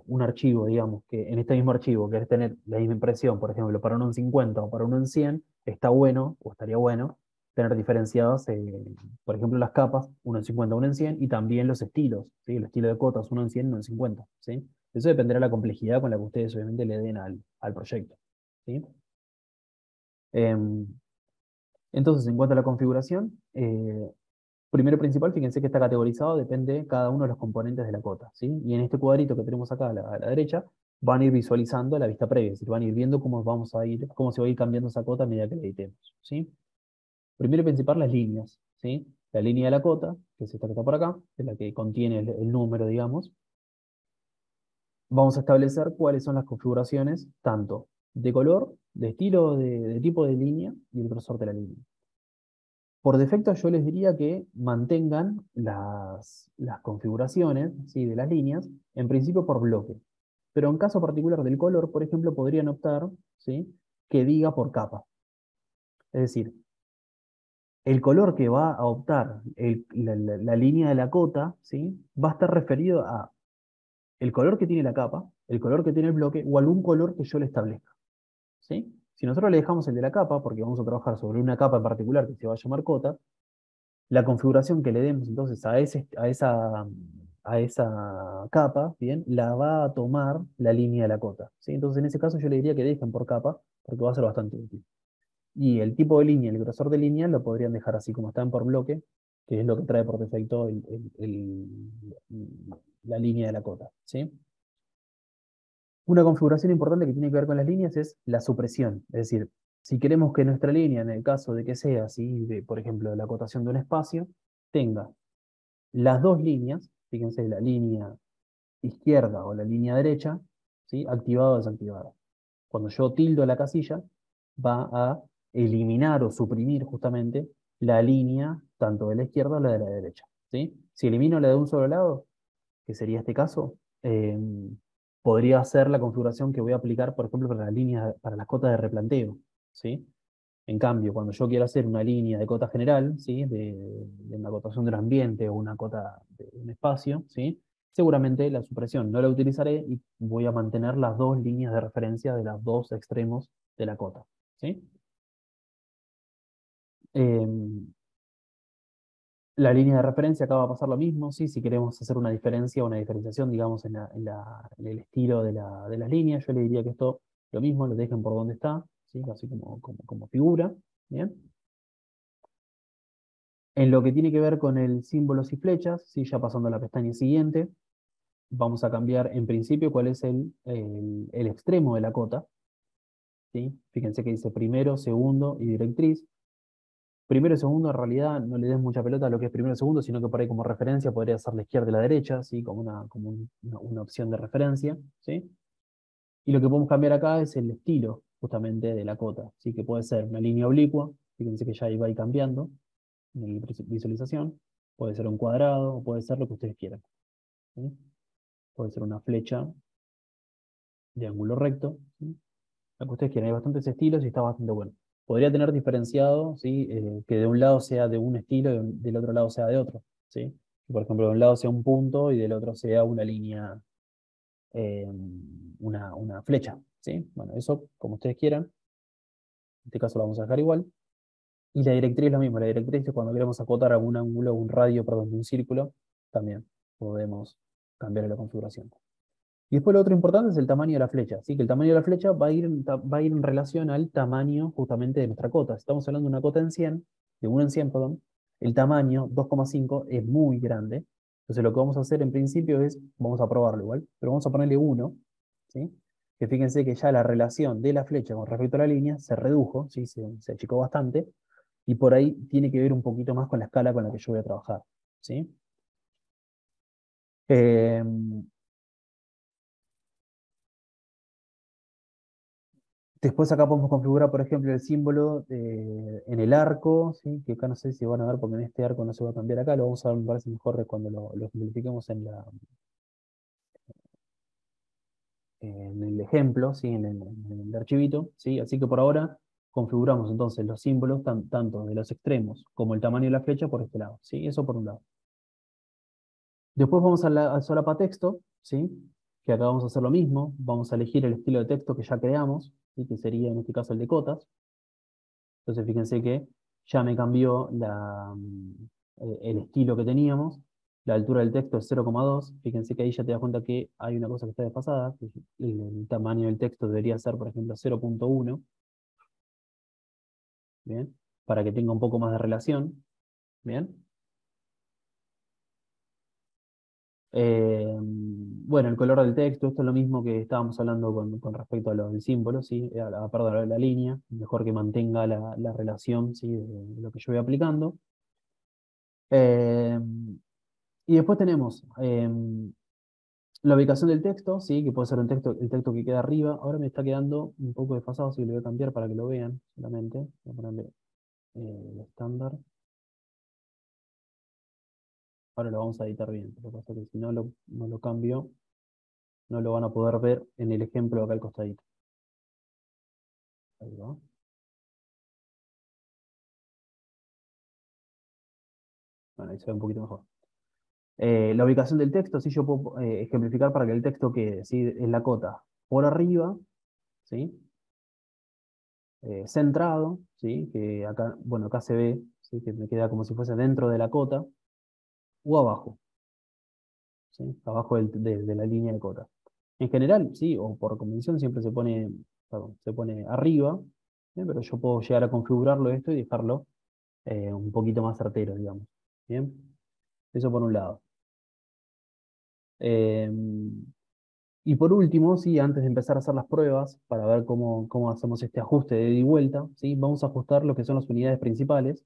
A: un archivo, digamos, que en este mismo archivo querés tener la misma impresión, por ejemplo, para 1 en 50 o para 1 en 100, está bueno, o estaría bueno, tener diferenciadas, por ejemplo, las capas, 1 en 50, 1 en 100, y también los estilos, ¿sí? El estilo de cotas, 1 en 100, 1 en 50, ¿sí? Eso dependerá de la complejidad con la que ustedes obviamente le den al proyecto, ¿sí? Em, entonces, en cuanto a la configuración, primero y principal, fíjense que está categorizado, depende de cada uno de los componentes de la cota, ¿sí? Y en este cuadrito que tenemos acá a la derecha, van a ir visualizando la vista previa, es decir, van a ir viendo cómo se va a ir cambiando esa cota a medida que la editemos, ¿sí? Primero y principal, las líneas, ¿sí? La línea de la cota, que es esta que está por acá, es la que contiene el número, digamos. Vamos a establecer cuáles son las configuraciones, tanto de color, de estilo, de tipo de línea y el grosor de la línea. Por defecto yo les diría que mantengan las configuraciones, ¿sí? De las líneas, en principio por bloque. Pero en caso particular del color, por ejemplo, podrían optar, ¿sí? Que diga por capa. Es decir, el color que va a optar la línea de la cota, ¿sí? Va a estar referido a el color que tiene la capa, el color que tiene el bloque o algún color que yo le establezca, ¿sí? Si nosotros le dejamos el de la capa, porque vamos a trabajar sobre una capa en particular que se va a llamar cota, la configuración que le demos entonces a esa capa, bien, la va a tomar la línea de la cota, ¿sí? Entonces en ese caso yo le diría que dejen por capa, porque va a ser bastante útil. Y el tipo de línea, el grosor de línea, lo podrían dejar así como están por bloque, que es lo que trae por defecto la línea de la cota, ¿sí? Una configuración importante que tiene que ver con las líneas es la supresión. Es decir, si queremos que nuestra línea, en el caso de que sea así, por ejemplo, la acotación de un espacio, tenga las dos líneas, fíjense, la línea izquierda o la línea derecha, ¿sí? Activada o desactivada. Cuando yo tildo la casilla, va a eliminar o suprimir justamente la línea tanto de la izquierda o la de la derecha, ¿sí? Si elimino la de un solo lado, que sería este caso, podría ser la configuración que voy a aplicar, por ejemplo, para para las cotas de replanteo, ¿sí? En cambio, cuando yo quiero hacer una línea de cota general, ¿sí? De una acotación del ambiente o una cota de un espacio, ¿sí? Seguramente la supresión no la utilizaré y voy a mantener las dos líneas de referencia de los dos extremos de la cota, ¿sí? Em, la línea de referencia acá va a pasar lo mismo, ¿sí? Si queremos hacer una diferencia o una diferenciación, digamos, en el estilo de las líneas, yo le diría que esto lo mismo, lo dejen por donde está, ¿sí? Así como figura, ¿bien? En lo que tiene que ver con el símbolos y flechas, ¿sí? Ya pasando a la pestaña siguiente, vamos a cambiar en principio cuál es el extremo de la cota, ¿sí? Fíjense que dice primero, segundo y directriz. Primero y segundo, en realidad, no le des mucha pelota a lo que es primero y segundo, sino que por ahí como referencia podría ser la izquierda y la derecha, ¿sí? Una opción de referencia, ¿sí? Y lo que podemos cambiar acá es el estilo, justamente, de la cota, ¿sí? Que puede ser una línea oblicua, fíjense que ya ahí va a ir cambiando en la visualización, puede ser un cuadrado, o puede ser lo que ustedes quieran, ¿sí? Puede ser una flecha de ángulo recto, ¿sí? Lo que ustedes quieran, hay bastantes estilos y está bastante bueno. Podría tener diferenciado, ¿sí? Que de un lado sea de un estilo y del otro lado sea de otro, ¿sí? Que, por ejemplo, de un lado sea un punto y del otro sea una línea, eh, una flecha, ¿sí? Bueno, eso como ustedes quieran. En este caso lo vamos a dejar igual. Y la directriz es lo mismo. La directriz es cuando queremos acotar algún ángulo, un radio, perdón, de un círculo, también podemos cambiar la configuración. Y después lo otro importante es el tamaño de la flecha. Así que el tamaño de la flecha va a ir en relación al tamaño justamente de nuestra cota. Si estamos hablando de una cota en 100, de 1 en 100, perdón, el tamaño 2,5 es muy grande. Entonces lo que vamos a hacer en principio es, vamos a probarlo igual, pero vamos a ponerle 1, ¿sí? Que fíjense que ya la relación de la flecha con respecto a la línea se redujo, ¿sí? Se achicó bastante, y por ahí tiene que ver un poquito más con la escala con la que yo voy a trabajar, ¿sí? Eh, Después acá podemos configurar, por ejemplo, el símbolo en el arco, ¿sí? Que acá no sé si van a ver porque en este arco no se va a cambiar acá, lo vamos a ver, me parece mejor de cuando lo simplifiquemos en el ejemplo, ¿sí? En el archivito, ¿sí? Así que por ahora configuramos entonces los símbolos tanto de los extremos como el tamaño de la flecha por este lado, ¿sí? Eso por un lado. Después vamos al solapa texto, ¿sí? Que acá vamos a hacer lo mismo, vamos a elegir el estilo de texto que ya creamos, ¿sí? Que sería en este caso el de cotas. Entonces fíjense que ya me cambió el estilo que teníamos. La altura del texto es 0,2. Fíjense que ahí ya te das cuenta que hay una cosa que está desfasada. Que el tamaño del texto debería ser, por ejemplo, 0,1. ¿Bien? Para que tenga un poco más de relación. ¿Bien? Bueno, el color del texto, esto es lo mismo que estábamos hablando con respecto a lo del símbolo, ¿sí? Perdón, a la línea. Mejor que mantenga la relación, ¿sí? De lo que yo voy aplicando. Eh, Y después tenemos la ubicación del texto, ¿sí? Que puede ser el texto que queda arriba. Ahora me está quedando un poco desfasado, así que lo voy a cambiar para que lo vean solamente. Voy a ponerle el estándar. Ahora lo vamos a editar bien. Lo que pasa es que si no lo cambio, no lo van a poder ver en el ejemplo acá al costadito. Ahí va. Bueno, ahí se ve un poquito mejor. La ubicación del texto, sí, yo puedo ejemplificar para que el texto quede, ¿sí? En la cota por arriba, ¿sí? Centrado, ¿sí? Que acá, bueno, acá se ve, ¿sí? Que me queda como si fuese dentro de la cota, o abajo, ¿sí? Abajo de la línea de cota. En general, sí, o por convención siempre se pone arriba, pero yo puedo llegar a configurarlo esto y dejarlo un poquito más certero, digamos. Bien, eso por un lado. Eh, y por último, sí, antes de empezar a hacer las pruebas, para ver cómo hacemos este ajuste de ida y vuelta, ¿sí? Vamos a ajustar lo que son las unidades principales,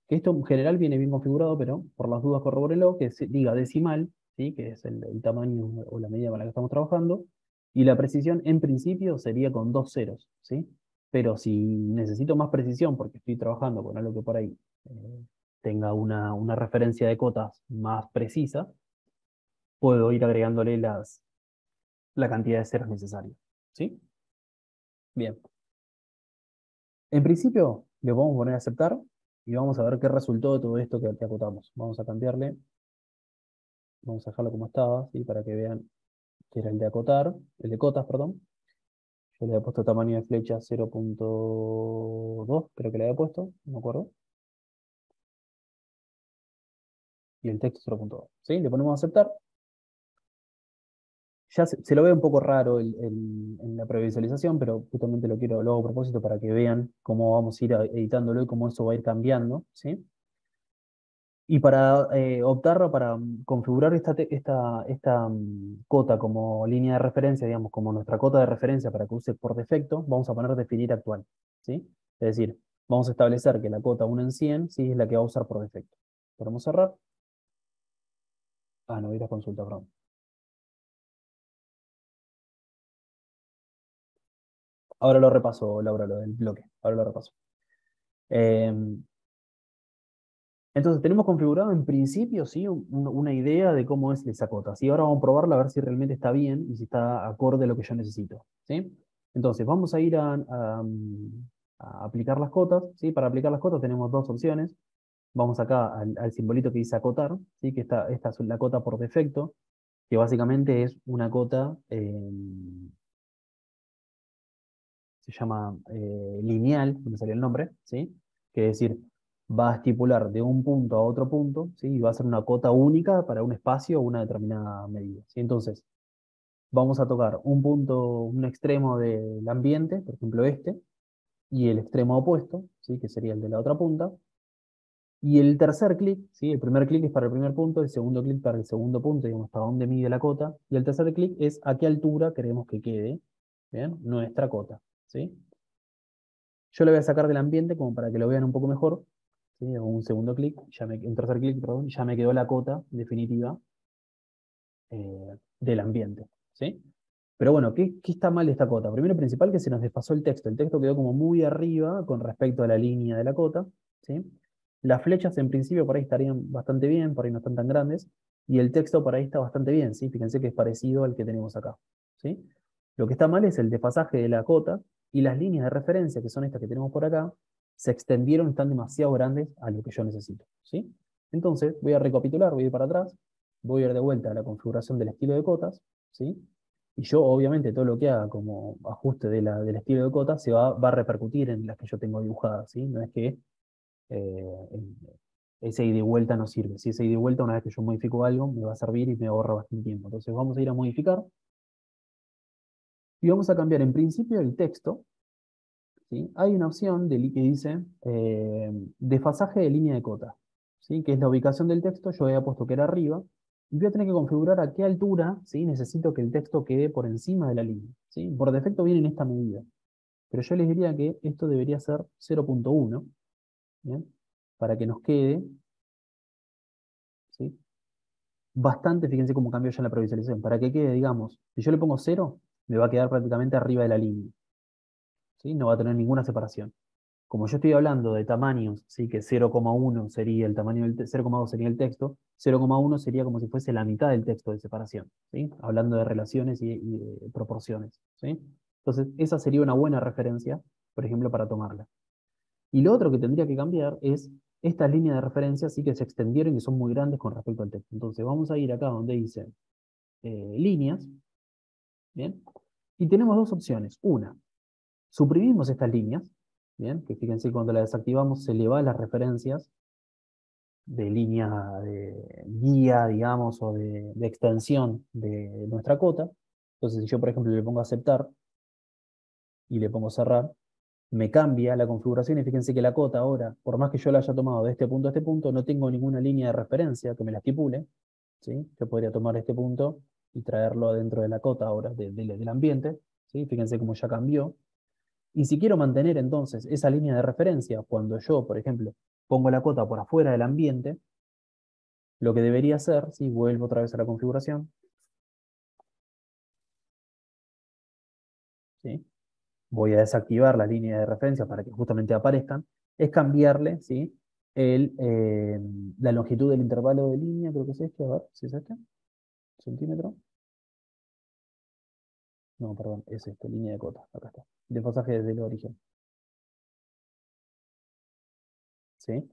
A: que esto en general viene bien configurado, pero por las dudas corrobórelo, que diga decimal, ¿sí? Que es el tamaño o la medida con la que estamos trabajando, y la precisión en principio sería con dos ceros, ¿sí? Pero si necesito más precisión, porque estoy trabajando con algo que por ahí tenga una referencia de cotas más precisa, puedo ir agregándole la cantidad de ceros necesaria. ¿Sí? Bien. En principio, le vamos a poner a aceptar y vamos a ver qué resultó de todo esto que acotamos. Vamos a cambiarle, vamos a dejarlo como estaba, ¿sí? Para que vean que era el de acotar, el de cotas, perdón. Yo le había puesto tamaño de flecha 0.2, creo que le había puesto, no me acuerdo. Y el texto 0.2. ¿Sí? Le ponemos a aceptar. Ya se lo ve un poco raro en la previsualización, pero justamente lo hago a propósito para que vean cómo vamos a ir editándolo y cómo eso va a ir cambiando, ¿sí? Y para optar para configurar esta cota como línea de referencia, digamos, como nuestra cota de referencia para que use por defecto, vamos a poner definir actual, ¿sí? Es decir, vamos a establecer que la cota 1 en 100, ¿sí? Es la que va a usar por defecto. Podemos cerrar. Ah, no, ir a consulta, perdón. Ahora lo repaso, Laura, lo del bloque. Ahora lo repaso. Em, Entonces, tenemos configurado en principio, ¿sí? Una idea de cómo es esa cota. ¿Sí? Ahora vamos a probarla a ver si realmente está bien y si está acorde a lo que yo necesito. ¿Sí? Entonces, vamos a ir a aplicar las cotas. ¿Sí? Para aplicar las cotas tenemos dos opciones. Vamos acá al simbolito que dice acotar, ¿sí? Que esta es la cota por defecto, que básicamente es una cota, se llama lineal, no me salió el nombre, ¿sí? Que es decir, va a estipular de un punto a otro punto, ¿sí? Y va a ser una cota única para un espacio o una determinada medida, ¿sí? Entonces, vamos a tocar un punto, un extremo del ambiente, por ejemplo este, y el extremo opuesto, ¿sí? Que sería el de la otra punta. Y el tercer clic, ¿sí? El primer clic es para el primer punto, el segundo clic para el segundo punto, digamos, hasta dónde mide la cota, y el tercer clic es a qué altura queremos que quede, ¿bien? Nuestra cota, ¿sí? Yo le voy a sacar del ambiente como para que lo vean un poco mejor. ¿Sí? Hago un segundo clic, un tercer clic, perdón, ya me quedó la cota definitiva del ambiente. ¿Sí? Pero bueno, ¿qué está mal de esta cota? Primero principal que se nos desfasó el texto. El texto quedó como muy arriba con respecto a la línea de la cota. ¿Sí? Las flechas en principio por ahí estarían bastante bien, por ahí no están tan grandes. Y el texto por ahí está bastante bien. ¿Sí? Fíjense que es parecido al que tenemos acá. ¿Sí? Lo que está mal es el desfasaje de la cota y las líneas de referencia, que son estas que tenemos por acá, se extendieron, están demasiado grandes a lo que yo necesito. ¿Sí? Entonces, voy a recapitular, voy a ir para atrás, voy a ir de vuelta a la configuración del estilo de cotas, ¿sí? Y yo, obviamente, todo lo que haga como ajuste del estilo de cotas va a repercutir en las que yo tengo dibujadas, ¿sí? No es que eh, ese ida y vuelta no sirve. Si ese ida y vuelta, una vez que yo modifico algo, me va a servir y me ahorra bastante tiempo. Entonces, vamos a ir a modificar y vamos a cambiar en principio el texto. ¿Sí? Hay una opción que dice desfasaje de línea de cota, ¿sí? Que es la ubicación del texto. Yo había puesto que era arriba. Y voy a tener que configurar a qué altura, ¿sí? Necesito que el texto quede por encima de la línea. ¿Sí? Por defecto viene en esta medida. Pero yo les diría que esto debería ser 0.1, ¿bien? Para que nos quede, ¿sí? Bastante, fíjense cómo cambió ya la previsualización. Para que quede, digamos, si yo le pongo 0, me va a quedar prácticamente arriba de la línea. ¿Sí? No va a tener ninguna separación. Como yo estoy hablando de tamaños, ¿sí? Que 0,1 sería el tamaño 0,2 sería el texto, 0,1 sería como si fuese la mitad del texto de separación, ¿sí? Hablando de relaciones y de proporciones, ¿sí? Entonces, esa sería una buena referencia, por ejemplo, para tomarla. Y lo otro que tendría que cambiar es estas líneas de referencia, sí que se extendieron y son muy grandes con respecto al texto. Entonces, vamos a ir acá donde dice líneas, ¿bien? Y tenemos dos opciones. Una, suprimimos estas líneas, ¿bien? Que fíjense, cuando las desactivamos se le va las referencias de línea de guía, digamos, o de extensión de nuestra cota. Entonces, si yo, por ejemplo, le pongo aceptar y le pongo cerrar, me cambia la configuración y fíjense que la cota ahora, por más que yo la haya tomado de este punto a este punto, no tengo ninguna línea de referencia que me la estipule, ¿sí? Yo podría tomar este punto y traerlo dentro de la cota ahora, del ambiente, ¿sí? Fíjense cómo ya cambió. Y si quiero mantener entonces esa línea de referencia, cuando yo, por ejemplo, pongo la cota por afuera del ambiente, lo que debería hacer, si vuelvo otra vez a la configuración, ¿sí? Voy a desactivar la línea de referencia para que justamente aparezcan, es cambiarle, ¿sí? el, eh, la longitud del intervalo de línea, creo que es este, a ver si es este, centímetro. No, perdón, es esto, línea de cota. Acá está. Desfasaje desde el origen. ¿Sí?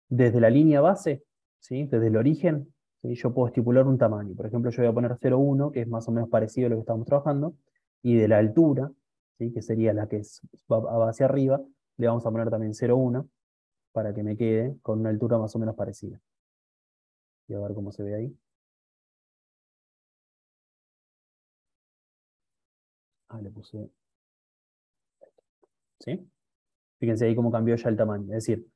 A: Desde la línea base, ¿sí? Desde el origen, ¿sí? Yo puedo estipular un tamaño. Por ejemplo, yo voy a poner 0,1, que es más o menos parecido a lo que estamos trabajando, y de la altura, ¿sí? Que sería la que va hacia arriba, le vamos a poner también 0,1 para que me quede con una altura más o menos parecida. Y a ver cómo se ve ahí. Ah, le puse, ¿sí? Fíjense ahí cómo cambió ya el tamaño. Es decir,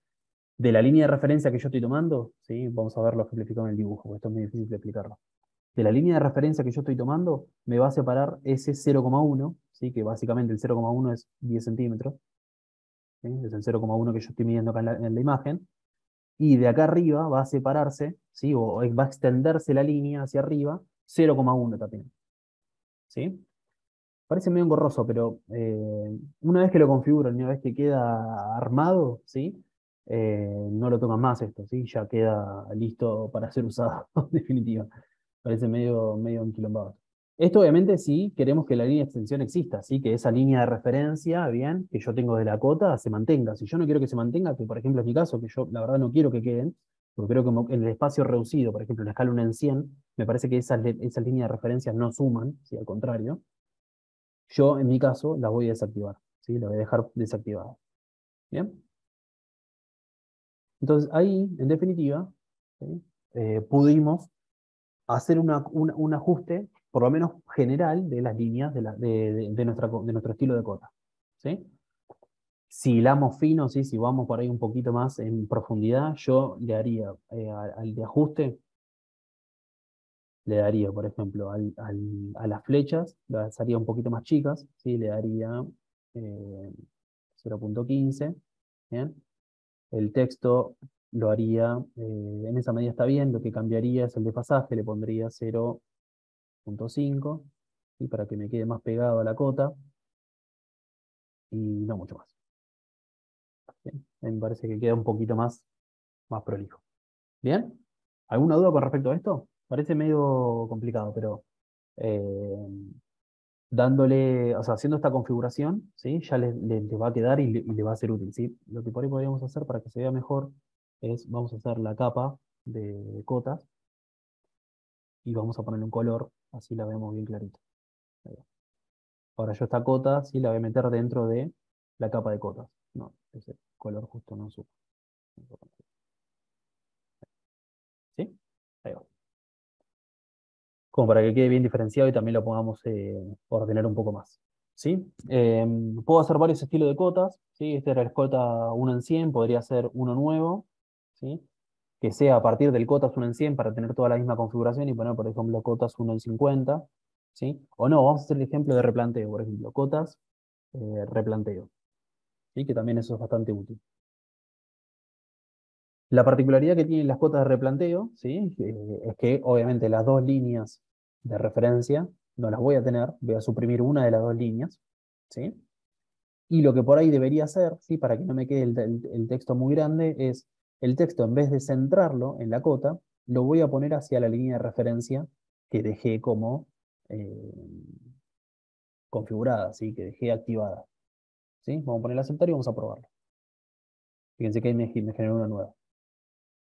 A: de la línea de referencia que yo estoy tomando, ¿sí? Vamos a verlo ejemplificado en el dibujo, porque esto es muy difícil de explicarlo. De la línea de referencia que yo estoy tomando, me va a separar ese 0,1, ¿sí? Que básicamente el 0,1 es 10 centímetros, ¿sí? Es el 0,1 que yo estoy midiendo acá en la imagen, y de acá arriba va a separarse, ¿sí? O va a extenderse la línea hacia arriba, 0,1 también, ¿sí? Parece medio engorroso, pero una vez que lo configuro, una vez que queda armado, ¿sí? No lo tocan más esto, ¿sí? Ya queda listo para ser usado, en definitiva. Parece medio enquilombado. Esto obviamente sí queremos que la línea de extensión exista, ¿sí? Que esa línea de referencia, bien, que yo tengo de la cota, se mantenga. Si yo no quiero que se mantenga, que por ejemplo es mi caso, que yo la verdad no quiero que queden, porque creo que en el espacio reducido, por ejemplo, en la escala 1 en 100, me parece que esas líneas de referencia no suman, ¿sí? Al contrario, yo en mi caso las voy a desactivar, ¿sí? Las voy a dejar desactivadas. Bien, entonces ahí, en definitiva, ¿sí? Pudimos hacer un ajuste, por lo menos general, de las líneas de nuestro estilo de cota. ¿Sí? Si hilamos fino, ¿sí? Si vamos por ahí un poquito más en profundidad, yo le haría al de ajuste, le daría, por ejemplo, a las flechas, las haría un poquito más chicas, ¿sí? Le daría 0,15. ¿Bien? El texto lo haría, en esa medida está bien, lo que cambiaría es el desfasaje, le pondría 0,5, y para que me quede más pegado a la cota, y no mucho más. Bien, me parece que queda un poquito más prolijo. ¿Bien? ¿Alguna duda con respecto a esto? Parece medio complicado, pero eh, dándole, o sea, haciendo esta configuración, ¿sí? Ya les va a quedar y le va a ser útil, ¿sí? Lo que por ahí podríamos hacer para que se vea mejor es, vamos a hacer la capa de cotas y vamos a ponerle un color, así la vemos bien clarito. Ahí va. Ahora yo esta cota, sí, la voy a meter dentro de la capa de cotas. No, ese color justo no supo. ¿Sí? Ahí va. Como para que quede bien diferenciado y también lo podamos ordenar un poco más. ¿Sí? Puedo hacer varios estilos de cotas, ¿sí? Este era el cota 1 en 100, podría ser uno nuevo, ¿sí? Que sea a partir del cotas 1 en 100 para tener toda la misma configuración y poner, por ejemplo, cotas 1 en 50, ¿sí? O no, vamos a hacer el ejemplo de replanteo, por ejemplo, cotas, replanteo, ¿sí? Que también eso es bastante útil. La particularidad que tienen las cotas de replanteo, ¿sí? Es que obviamente las dos líneas de referencia no las voy a tener, voy a suprimir una de las dos líneas, ¿sí? Y lo que por ahí debería hacer, ¿sí? Para que no me quede el texto muy grande, es el texto, en vez de centrarlo en la cota, lo voy a poner hacia la línea de referencia que dejé como eh, configurada, ¿sí? Que dejé activada, ¿sí? Vamos a ponerle a aceptar y vamos a probarlo. Fíjense que ahí me generó una nueva.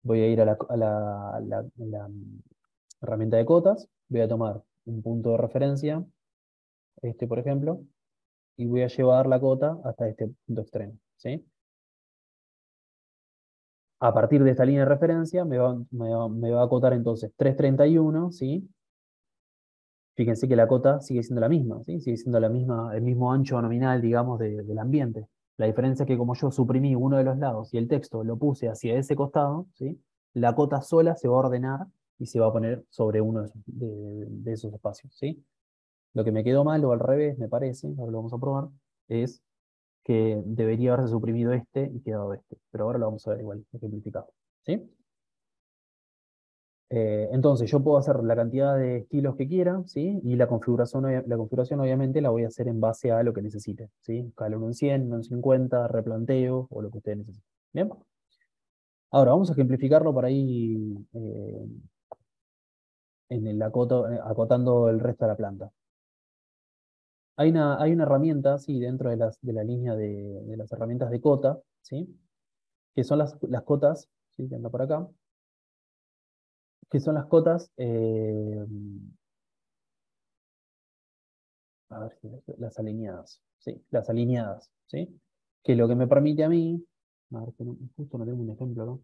A: Voy a ir a la herramienta de cotas, voy a tomar un punto de referencia, este por ejemplo, y voy a llevar la cota hasta este punto extremo, ¿sí? A partir de esta línea de referencia me va a acotar entonces 331, ¿sí? Fíjense que la cota sigue siendo la misma, ¿sí? Sigue siendo el mismo ancho nominal, digamos, del ambiente. La diferencia es que como yo suprimí uno de los lados y el texto lo puse hacia ese costado, ¿sí? La cota sola se va a ordenar y se va a poner sobre uno de esos espacios, ¿sí? Lo que me quedó mal, o al revés, me parece, ahora lo vamos a probar, es que debería haberse suprimido este y quedado este. Pero ahora lo vamos a ver igual, ejemplificado, ¿sí? Entonces yo puedo hacer la cantidad de estilos que quiera, ¿sí? Y la configuración obviamente la voy a hacer en base a lo que necesite, ¿sí? Escala 1 en 100, 1 en 50, replanteo o lo que ustedes necesiten. Bien. Ahora vamos a ejemplificarlo por ahí en acotando el resto de la planta. hay una herramienta, sí, dentro de la línea de las herramientas de cota, ¿sí? Que son las cotas, ¿sí? Que anda por acá, que son las cotas, a ver, las alineadas, ¿sí? Las alineadas, ¿sí? Que lo que me permite a mí, a ver, justo no tengo un ejemplo acá,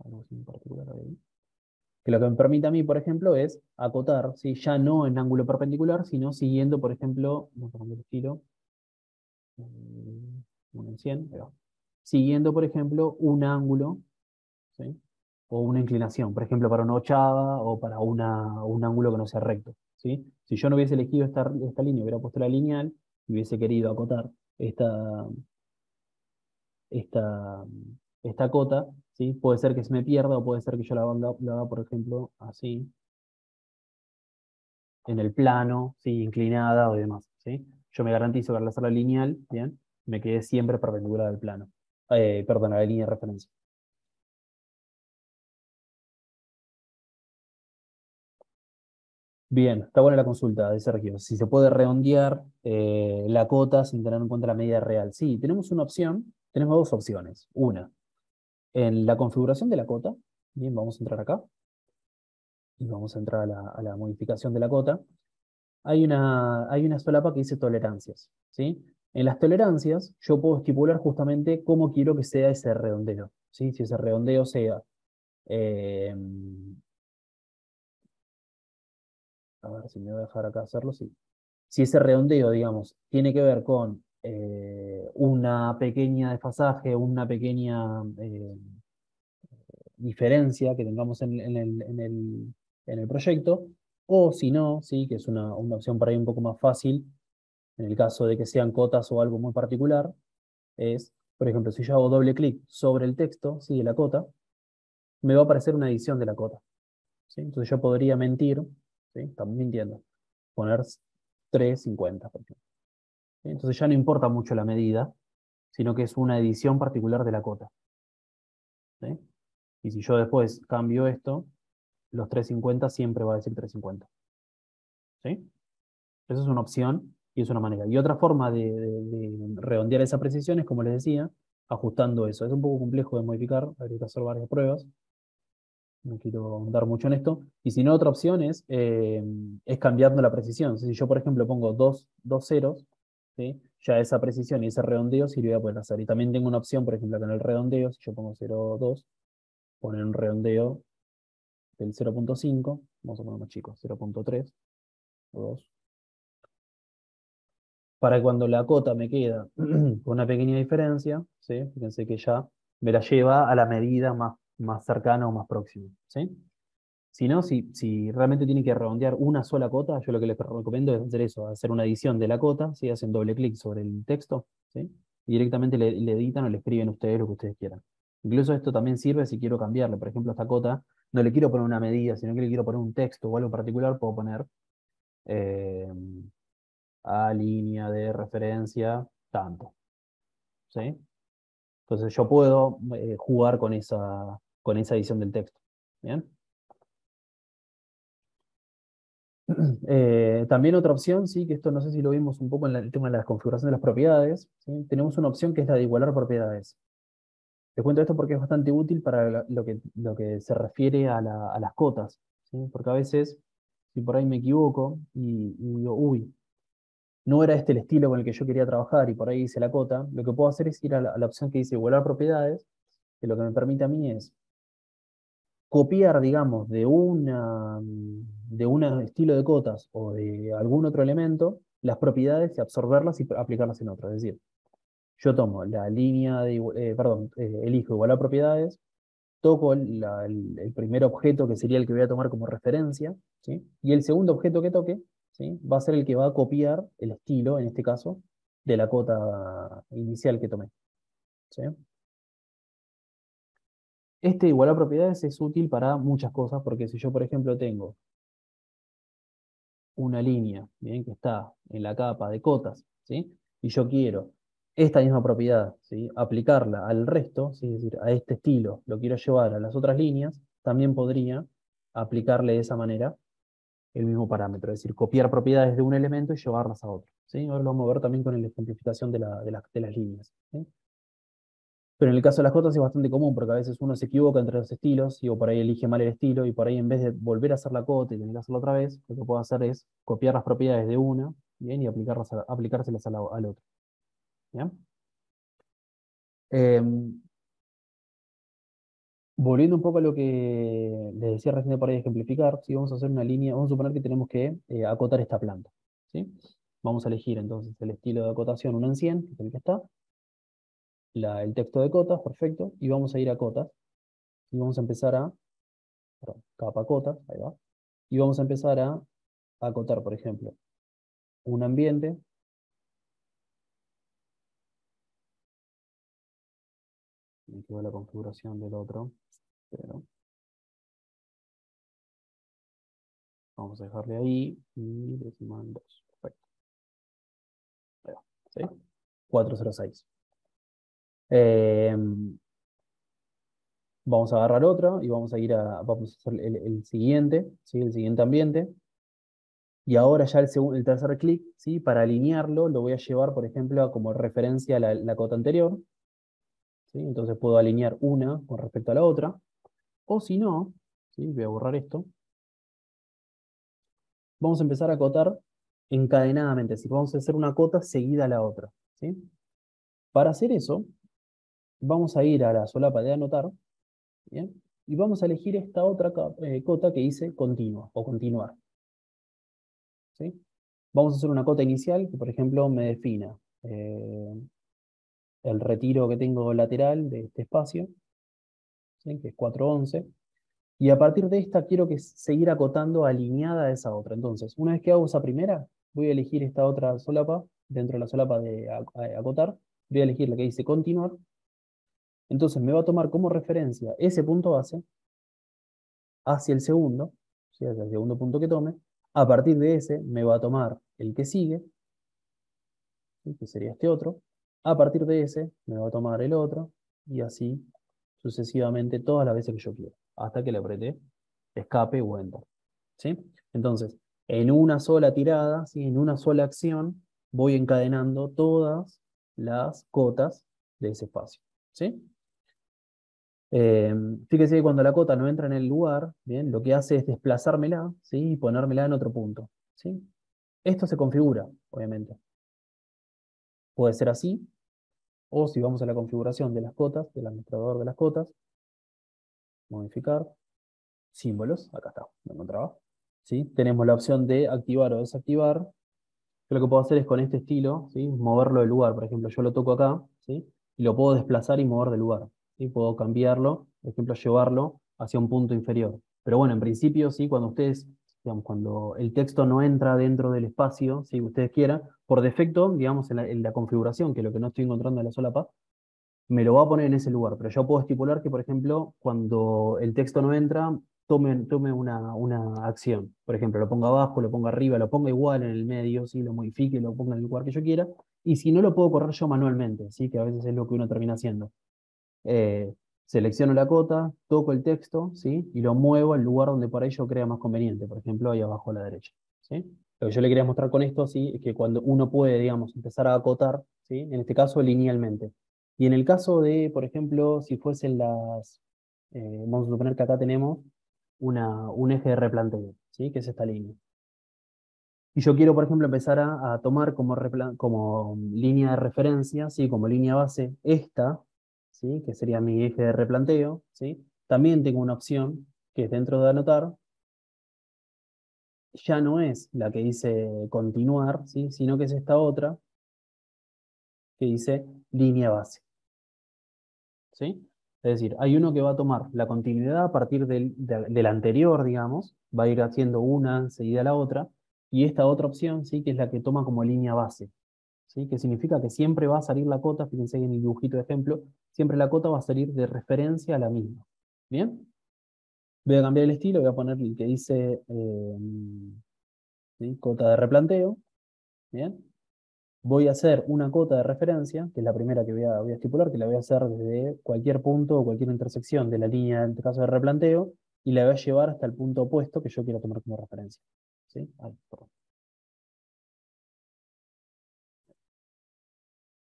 A: algo así en particular ahí. Que lo que me permite a mí, por ejemplo, es acotar, ¿sí? Ya no en ángulo perpendicular, sino siguiendo, por ejemplo, vamos a cambiar el estilo, uno en 100, pero siguiendo, por ejemplo, un ángulo, ¿sí? O una inclinación, por ejemplo, para una ochava o para un ángulo que no sea recto, ¿sí? Si yo no hubiese elegido esta línea, hubiera puesto la lineal y hubiese querido acotar esta, esta, esta cota, ¿sí? Puede ser que se me pierda o puede ser que yo la haga, por ejemplo, así, en el plano, ¿sí? Inclinada o demás, ¿sí? Yo me garantizo que al hacer la lineal, ¿bien? Me quede siempre perpendicular al plano. Perdón, a la línea de referencia. Bien, está buena la consulta de Sergio. Si se puede redondear la cota sin tener en cuenta la medida real. Sí, tenemos una opción, tenemos dos opciones. Una, en la configuración de la cota, bien, vamos a entrar acá y vamos a entrar a la modificación de la cota. Hay una solapa que dice tolerancias, ¿sí? En las tolerancias yo puedo estipular justamente cómo quiero que sea ese redondeo, ¿sí? Si ese redondeo sea, eh, a ver si me voy a dejar acá hacerlo, sí. Si ese redondeo, digamos, tiene que ver con una pequeña desfasaje, una pequeña diferencia que tengamos en el proyecto, o si no, sí, que es una opción por ahí un poco más fácil, en el caso de que sean cotas o algo muy particular, es, por ejemplo, si yo hago doble clic sobre el texto, sí, de la cota, me va a aparecer una edición de la cota, ¿sí? Entonces yo podría mentir, ¿sí? Estamos mintiendo, poner 350, por ejemplo. ¿Sí? Entonces ya no importa mucho la medida, sino que es una edición particular de la cota, ¿sí? Y si yo después cambio esto, los 350 siempre va a decir 350, ¿sí? Esa es una opción y es una manera. Y otra forma de redondear esa precisión es, como les decía, ajustando eso. Es un poco complejo de modificar, habría que hacer varias pruebas, no quiero ahondar mucho en esto. Y si no, otra opción es cambiando la precisión. Si yo, por ejemplo, pongo dos ceros, ¿sí? Ya esa precisión y ese redondeo sí lo voy a poder hacer. Y también tengo una opción, por ejemplo, con el redondeo, si yo pongo 0,2, poner un redondeo del 0,5, vamos a poner más chicos, 0,3 o 2, para que cuando la cota me queda con una pequeña diferencia, ¿sí? Fíjense que ya me la lleva a la medida más cercana o más próxima, ¿sí? Si no, si realmente tiene que redondear una sola cota, yo lo que les recomiendo es hacer eso, hacer una edición de la cota, ¿sí? Hacen doble clic sobre el texto, ¿sí? Y directamente le editan o le escriben ustedes lo que ustedes quieran. Incluso esto también sirve si quiero cambiarle. Por ejemplo, a esta cota no le quiero poner una medida, sino que le quiero poner un texto o algo en particular, puedo poner eh, a línea de referencia tanto, ¿sí? Entonces yo puedo jugar con esa edición del texto. ¿Bien? También otra opción, sí, que esto no sé si lo vimos un poco en el tema de la configuración de las propiedades, ¿sí? Tenemos una opción que es la de igualar propiedades. Te cuento esto porque es bastante útil para lo que se refiere a las cotas, ¿sí? Porque a veces, si por ahí me equivoco y digo, uy, no era este el estilo con el que yo quería trabajar y por ahí hice la cota, lo que puedo hacer es ir a la opción que dice igualar propiedades, que lo que me permite a mí es copiar, digamos, de un estilo de cotas o de algún otro elemento, las propiedades y absorberlas y aplicarlas en otro. Es decir, yo tomo la línea perdón, elijo igualar propiedades, toco el primer objeto que sería el que voy a tomar como referencia, ¿sí? Y el segundo objeto que toque, ¿sí? Va a ser el que va a copiar el estilo, en este caso, de la cota inicial que tomé, ¿sí? Este igualar propiedades es útil para muchas cosas, porque si yo, por ejemplo, tengo una línea, bien, que está en la capa de cotas, ¿sí? Y yo quiero esta misma propiedad, ¿sí? Aplicarla al resto, ¿sí? Es decir, a este estilo, lo quiero llevar a las otras líneas, también podría aplicarle de esa manera el mismo parámetro, es decir, copiar propiedades de un elemento y llevarlas a otro. ¿Sí? Ahora lo vamos a ver también con la ejemplificación de las líneas. ¿Sí? Pero en el caso de las cotas es bastante común, porque a veces uno se equivoca entre los estilos, y o por ahí elige mal el estilo, y por ahí en vez de volver a hacer la cota y tener que hacerla otra vez, lo que puedo hacer es copiar las propiedades de una, ¿bien? Y aplicárselas al otro. ¿Bien? Em, Volviendo un poco a lo que les decía recién para ejemplificar, si vamos a hacer una línea, vamos a suponer que tenemos que acotar esta planta. ¿Sí? Vamos a elegir entonces el estilo de acotación 1 en 100, que es el que está, el texto de cotas, perfecto, y vamos a ir a cotas, y vamos a empezar perdón, capa cotas, ahí va, y vamos a empezar a acotar, por ejemplo, un ambiente, me quedó la configuración del otro, pero vamos a dejarle ahí, y decimal 2, perfecto, ahí va, ¿sí? 406. Eh, Vamos a agarrar otra y vamos a hacer el siguiente, ¿sí? El siguiente ambiente. Y ahora ya el tercer clic, ¿sí? Para alinearlo, lo voy a llevar, por ejemplo, como referencia a la cota anterior, ¿sí? Entonces puedo alinear una con respecto a la otra. O si no, ¿sí? Voy a borrar esto. Vamos a empezar a acotar encadenadamente, es decir, vamos a hacer una cota seguida a la otra, ¿sí? Para hacer eso, vamos a ir a la solapa de anotar, ¿bien? Y vamos a elegir esta otra cota que dice continua o continuar, ¿sí? Vamos a hacer una cota inicial que, por ejemplo, me defina el retiro que tengo lateral de este espacio, ¿sí? Que es 411. Y a partir de esta quiero seguir acotando alineada a esa otra. Entonces, una vez que hago esa primera, voy a elegir esta otra solapa, dentro de la solapa de acotar, voy a elegir la que dice continuar. Entonces me va a tomar como referencia ese punto base hacia el segundo, ¿sí? Hacia el segundo punto que tome. A partir de ese me va a tomar el que sigue, ¿sí? Que sería este otro. A partir de ese me va a tomar el otro, y así sucesivamente todas las veces que yo quiera, hasta que le apriete escape o enter. ¿Sí? Entonces, en una sola tirada, ¿sí? En una sola acción, voy encadenando todas las cotas de ese espacio. ¿Sí? Eh, Fíjese que cuando la cota no entra en el lugar, ¿bien? Lo que hace es desplazármela, ¿sí? Y ponérmela en otro punto. ¿Sí? Esto se configura, obviamente. Puede ser así, o si vamos a la configuración de las cotas, del administrador de las cotas, modificar, símbolos, acá está, lo encontraba. ¿Sí? Tenemos la opción de activar o desactivar. Yo lo que puedo hacer es con este estilo, ¿sí? Moverlo de lugar. Por ejemplo, yo lo toco acá, ¿sí? Y lo puedo desplazar y mover de lugar, ¿sí? Puedo cambiarlo, por ejemplo, llevarlo hacia un punto inferior. Pero bueno, en principio, ¿sí? Cuando ustedes, digamos, cuando el texto no entra dentro del espacio, ¿sí? Que ustedes quieran, por defecto, digamos, en la configuración, que es lo que no estoy encontrando en la solapa, me lo va a poner en ese lugar, pero yo puedo estipular que, por ejemplo, cuando el texto no entra, tome una acción. Por ejemplo, lo ponga abajo, lo ponga arriba, lo ponga igual en el medio, ¿sí? Lo modifique, lo ponga en el lugar que yo quiera. Y si no, lo puedo correr yo manualmente, ¿sí? Que a veces es lo que uno termina haciendo. Eh, Selecciono la cota, toco el texto, ¿sí? Y lo muevo al lugar donde para ello crea más conveniente, por ejemplo, ahí abajo a la derecha, ¿sí? Lo que yo le quería mostrar con esto, ¿sí? Es que cuando uno puede, digamos, empezar a acotar, ¿sí? En este caso, linealmente. Y en el caso de, por ejemplo, si fuesen vamos a suponer que acá tenemos un eje de replanteo, ¿sí? Que es esta línea. Y yo quiero, por ejemplo, empezar a tomar como línea de referencia, ¿sí? Como línea base esta, ¿sí? Que sería mi eje de replanteo, ¿sí? También tengo una opción que es dentro de anotar, ya no es la que dice continuar, ¿sí? Sino que es esta otra que dice línea base, ¿sí? Es decir, hay uno que va a tomar la continuidad a partir del anterior, digamos, va a ir haciendo una enseguida a la otra, y esta otra opción, ¿sí? Que es la que toma como línea base, ¿sí? Que significa que siempre va a salir la cota, fíjense en el dibujito de ejemplo, siempre la cota va a salir de referencia a la misma. ¿Bien? Voy a cambiar el estilo, voy a poner el que dice ¿sí? Cota de replanteo. ¿Bien? Voy a hacer una cota de referencia, que es la primera que voy a estipular, que la voy a hacer desde cualquier punto o cualquier intersección de la línea, en este caso de replanteo, y la voy a llevar hasta el punto opuesto que yo quiero tomar como referencia. ¿Sí? Ay, perdón.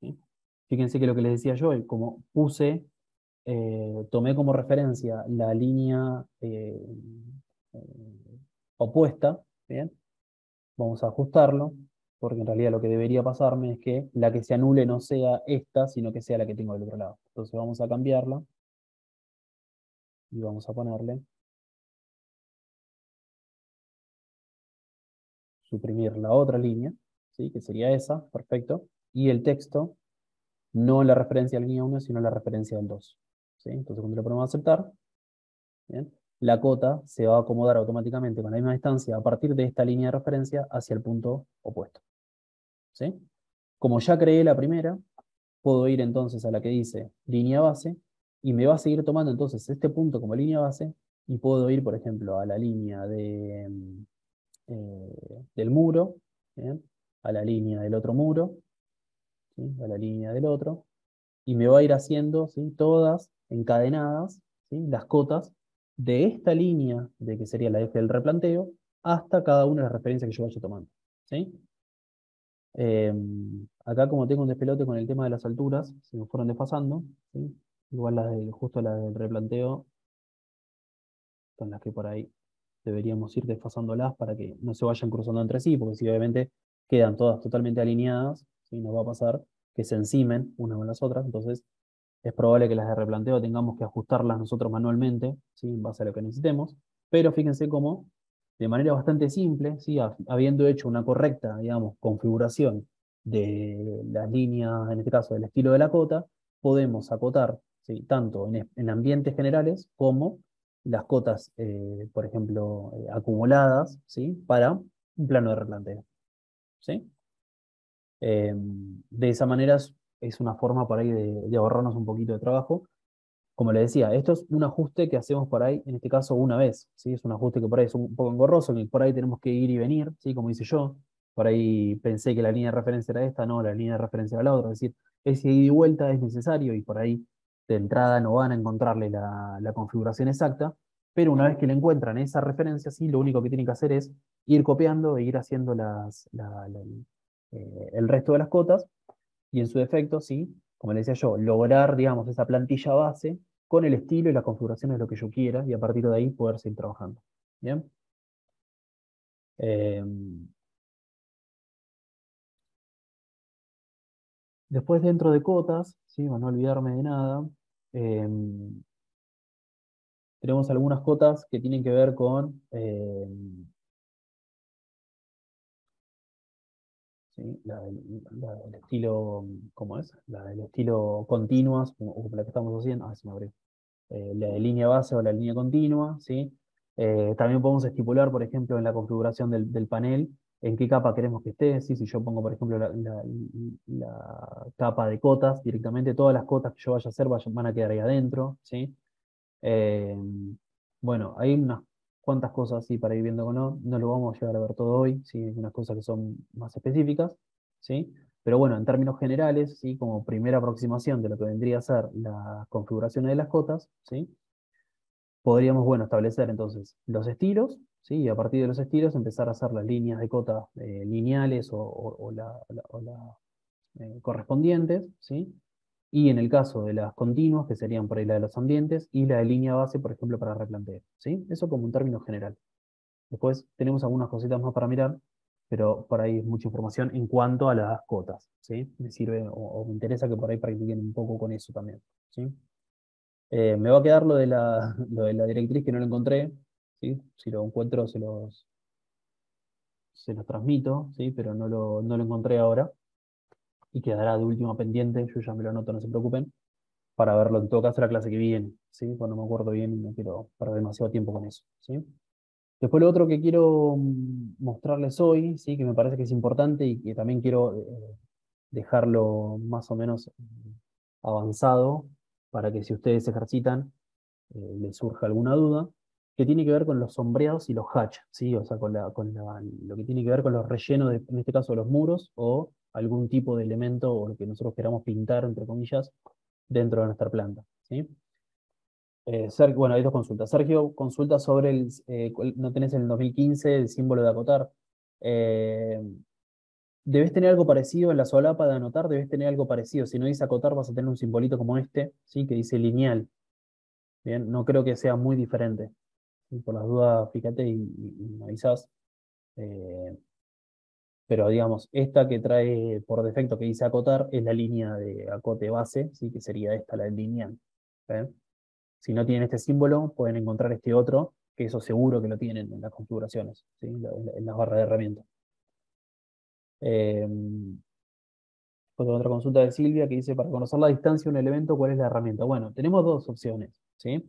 A: ¿Sí? Fíjense que lo que les decía yo, como tomé como referencia la línea opuesta, ¿bien? Vamos a ajustarlo, porque en realidad lo que debería pasarme es que la que se anule no sea esta, sino que sea la que tengo del otro lado. Entonces vamos a cambiarla y vamos a ponerle, suprimir la otra línea, ¿sí? Que sería esa, perfecto, y el texto, no la referencia a la línea 1, sino la referencia al 2. ¿Sí? Entonces cuando le ponemos a aceptar, ¿bien? La cota se va a acomodar automáticamente con la misma distancia a partir de esta línea de referencia hacia el punto opuesto. ¿Sí? Como ya creé la primera, puedo ir entonces a la que dice línea base y me va a seguir tomando entonces este punto como línea base y puedo ir, por ejemplo, a la línea del muro, ¿bien? A la línea del otro muro, ¿sí? A la línea del otro, y me va a ir haciendo, ¿sí? Todas encadenadas, ¿sí? Las cotas de esta línea, de que sería la eje del replanteo, hasta cada una de las referencias que yo vaya tomando. ¿Sí? Eh, Acá como tengo un despelote con el tema de las alturas, se me fueron desfasando, ¿sí? Igual justo las del replanteo, con las que por ahí deberíamos ir desfasándolas para que no se vayan cruzando entre sí, porque si obviamente quedan todas totalmente alineadas, ¿sí? Nos va a pasar que se encimen unas con las otras, entonces es probable que las de replanteo tengamos que ajustarlas nosotros manualmente, ¿sí? En base a lo que necesitemos, pero fíjense cómo, de manera bastante simple, ¿sí? Habiendo hecho una correcta, digamos, configuración de las líneas, en este caso del estilo de la cota, podemos acotar, ¿sí? Tanto en ambientes generales como las cotas, por ejemplo, acumuladas, ¿sí? Para un plano de replanteo. ¿Sí? De esa manera es una forma por ahí de ahorrarnos un poquito de trabajo. Como le decía, esto es un ajuste que hacemos por ahí, en este caso una vez, ¿sí? Es un ajuste que por ahí es un poco engorroso, que por ahí tenemos que ir y venir, ¿sí? Como hice yo. Por ahí pensé que la línea de referencia era esta, no, la línea de referencia era la otra. Es decir, ese ida y vuelta es necesario y por ahí de entrada no van a encontrarle la configuración exacta, pero una vez que le encuentran esa referencia, sí, lo único que tienen que hacer es ir copiando e ir haciendo el resto de las cotas y en su defecto, sí, como le decía yo, lograr, digamos, esa plantilla base con el estilo y la configuración de lo que yo quiera y a partir de ahí poder seguir trabajando. ¿Bien? Eh, Después dentro de cotas, ¿sí? Para no olvidarme de nada, eh, tenemos algunas cotas que tienen que ver con ¿sí? La del estilo, ¿cómo es? La del estilo continuas, como la que estamos haciendo. Ah, se me abrió. La de línea base o la línea continua, ¿sí? También podemos estipular, por ejemplo, en la configuración del panel, en qué capa queremos que esté, ¿sí? Si yo pongo, por ejemplo, la capa de cotas, directamente todas las cotas que yo vaya a hacer van a quedar ahí adentro, ¿sí? Eh, bueno, hay unas cuantas cosas así para ir viendo con no lo vamos a llegar a ver todo hoy, ¿sí? Hay unas cosas que son más específicas, ¿sí? Pero bueno, en términos generales, ¿sí? Como primera aproximación de lo que vendría a ser las configuraciones de las cotas, ¿sí? Podríamos, bueno, establecer entonces los estilos, ¿sí? Y a partir de los estilos empezar a hacer las líneas de cota lineales o correspondientes, ¿sí? Y en el caso de las continuas, que serían por ahí la de los ambientes, y la de línea base, por ejemplo, para replanteo, ¿sí? Eso como un término general. Después tenemos algunas cositas más para mirar, pero por ahí es mucha información en cuanto a las cotas, ¿sí? Me sirve o me interesa que por ahí practiquen un poco con eso también, ¿sí? Me va a quedar lo de la directriz que no lo encontré, ¿sí? Si lo encuentro se los transmito, ¿sí? Pero no lo encontré ahora y quedará de última pendiente, yo ya me lo anoto, no se preocupen, para verlo en todo caso la clase que viene, ¿sí? Cuando me acuerdo bien y no quiero perder demasiado tiempo con eso, ¿sí? Después lo otro que quiero mostrarles hoy, ¿sí? Que me parece que es importante y que también quiero dejarlo más o menos avanzado para que si ustedes ejercitan les surja alguna duda, que tiene que ver con los sombreados y los hatch, ¿sí? O sea, lo que tiene que ver con los rellenos, en este caso de los muros, o algún tipo de elemento o lo que nosotros queramos pintar, entre comillas, dentro de nuestra planta, ¿sí? Bueno, hay dos consultas. Sergio consulta sobre no tenés en el 2015 el símbolo de acotar. Eh, Debes tener algo parecido en la solapa de anotar, debes tener algo parecido. Si no dice acotar, vas a tener un simbolito como este, ¿sí? Que dice lineal. Bien, no creo que sea muy diferente. ¿Sí? Por las dudas, fíjate y me avisás. Eh, pero digamos, esta que trae por defecto que dice acotar es la línea de acote base, ¿sí? Que sería esta, la lineal. ¿Ven? Si no tienen este símbolo, pueden encontrar este otro, que eso seguro que lo tienen en las configuraciones, ¿sí? En las barras de herramientas. Eh, Otra consulta de Silvia que dice, para conocer la distancia de un elemento, ¿cuál es la herramienta? Bueno, tenemos dos opciones, ¿sí?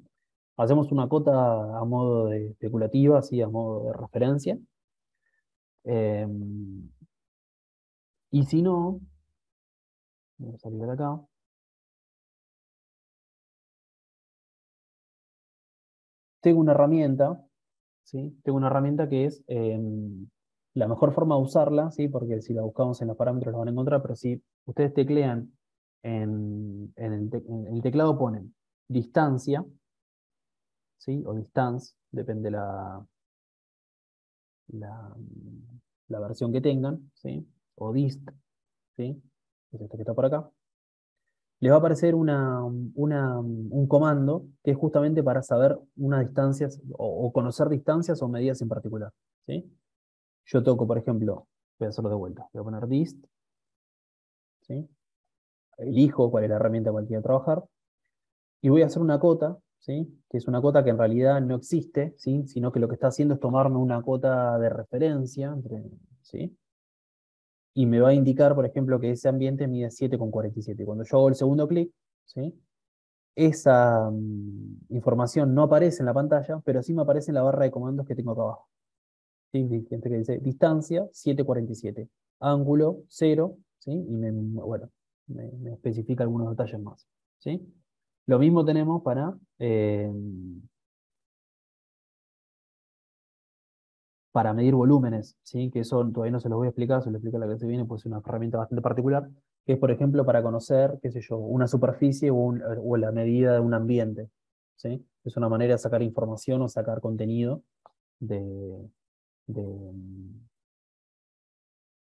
A: Hacemos una cota a modo de especulativa, así a modo de referencia. Eh, y si no, voy a salir de acá, tengo una herramienta, ¿sí? Tengo una herramienta que es la mejor forma de usarla, ¿sí? Porque si la buscamos en los parámetros la van a encontrar, pero si ustedes teclean en el teclado ponen distancia, ¿sí? O distance, depende la, la versión que tengan, ¿sí? O dist, ¿sí? Es este que está por acá. Les va a aparecer un comando que es justamente para saber unas distancias o conocer distancias o medidas en particular, ¿sí? Yo toco, por ejemplo, voy a hacerlo de vuelta. Voy a poner dist, ¿sí? Elijo cuál es la herramienta con la que quiero trabajar y voy a hacer una cota, ¿sí? Que es una cota que en realidad no existe, ¿sí? Sino que lo que está haciendo es tomarme una cota de referencia, ¿sí? Y me va a indicar, por ejemplo, que ese ambiente mide 7,47. Cuando yo hago el segundo clic, ¿sí? Esa información no aparece en la pantalla, pero sí me aparece en la barra de comandos que tengo acá abajo. ¿Sí? Gente que dice distancia 7,47, ángulo 0, ¿sí? Y bueno, me especifica algunos detalles más. ¿Sí? Lo mismo tenemos para medir volúmenes, ¿sí? Que eso todavía no se los voy a explicar, se lo explico la que se viene, pues es una herramienta bastante particular, que es, por ejemplo, para conocer, qué sé yo, una superficie o la medida de un ambiente, ¿sí? Es una manera de sacar información o sacar contenido de, de,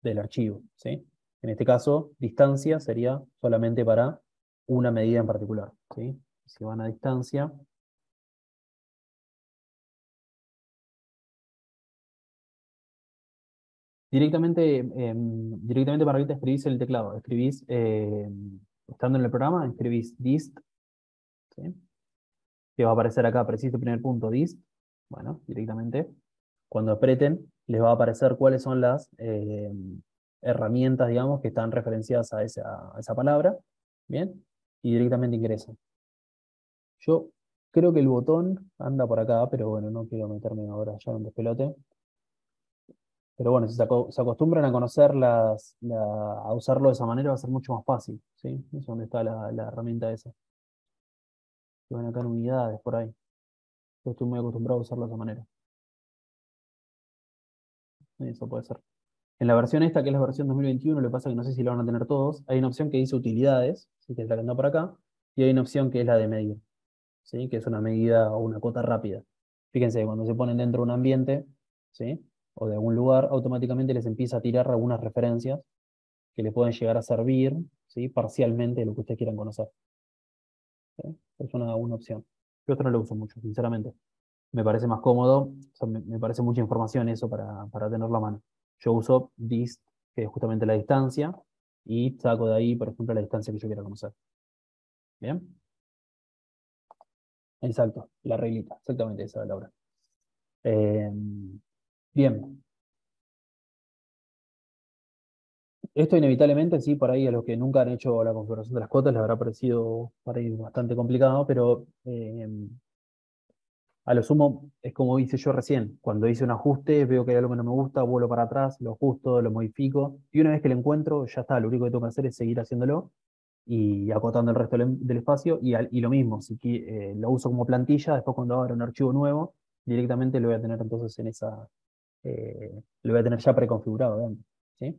A: del archivo, ¿sí? En este caso, distancia sería solamente para una medida en particular, ¿sí? Si van a distancia, directamente para ahorita escribís el teclado, estando en el programa, escribís dist, ¿sí? Que va a aparecer acá, precise primer punto, dist, bueno, directamente. Cuando aprieten, les va a aparecer cuáles son las herramientas, digamos, que están referenciadas a esa palabra, ¿bien? Y directamente ingresan. Yo creo que el botón anda por acá, pero bueno, no quiero meterme ahora ya en despelote. Pero bueno, si se acostumbran a a usarlo de esa manera, va a ser mucho más fácil, ¿sí? Es donde está la herramienta esa. Que van acá en unidades por ahí. Yo estoy muy acostumbrado a usarlo de esa manera. Eso puede ser. En la versión esta, que es la versión 2021, le pasa que no sé si lo van a tener todos. Hay una opción que dice utilidades, ¿sí? Que es la que anda por acá. Y hay una opción que es la de medir, ¿sí? Que es una medida o una cota rápida. Fíjense, cuando se ponen dentro de un ambiente, ¿sí? O de algún lugar, automáticamente les empieza a tirar algunas referencias que le pueden llegar a servir, ¿sí? Parcialmente de lo que ustedes quieran conocer. ¿Sí? Es una opción. Yo esto no lo uso mucho, sinceramente. Me parece más cómodo, o sea, me parece mucha información eso para tenerlo a mano. Yo uso dist, que es justamente la distancia, y saco de ahí, por ejemplo, la distancia que yo quiera conocer. ¿Bien? Exacto, la reglita, exactamente esa es la hora. Eh, Bien, esto inevitablemente, sí, por ahí a los que nunca han hecho la configuración de las cuotas les habrá parecido por ahí bastante complicado, pero a lo sumo, es como hice yo recién. Cuando hice un ajuste, veo que hay algo que no me gusta, vuelo para atrás, lo ajusto, lo modifico. Y una vez que lo encuentro, ya está. Lo único que tengo que hacer es seguir haciéndolo y acotando el resto del espacio. Y lo mismo, si lo uso como plantilla, después cuando abra un archivo nuevo, directamente lo voy a tener entonces lo voy a tener ya preconfigurado dentro, ¿sí?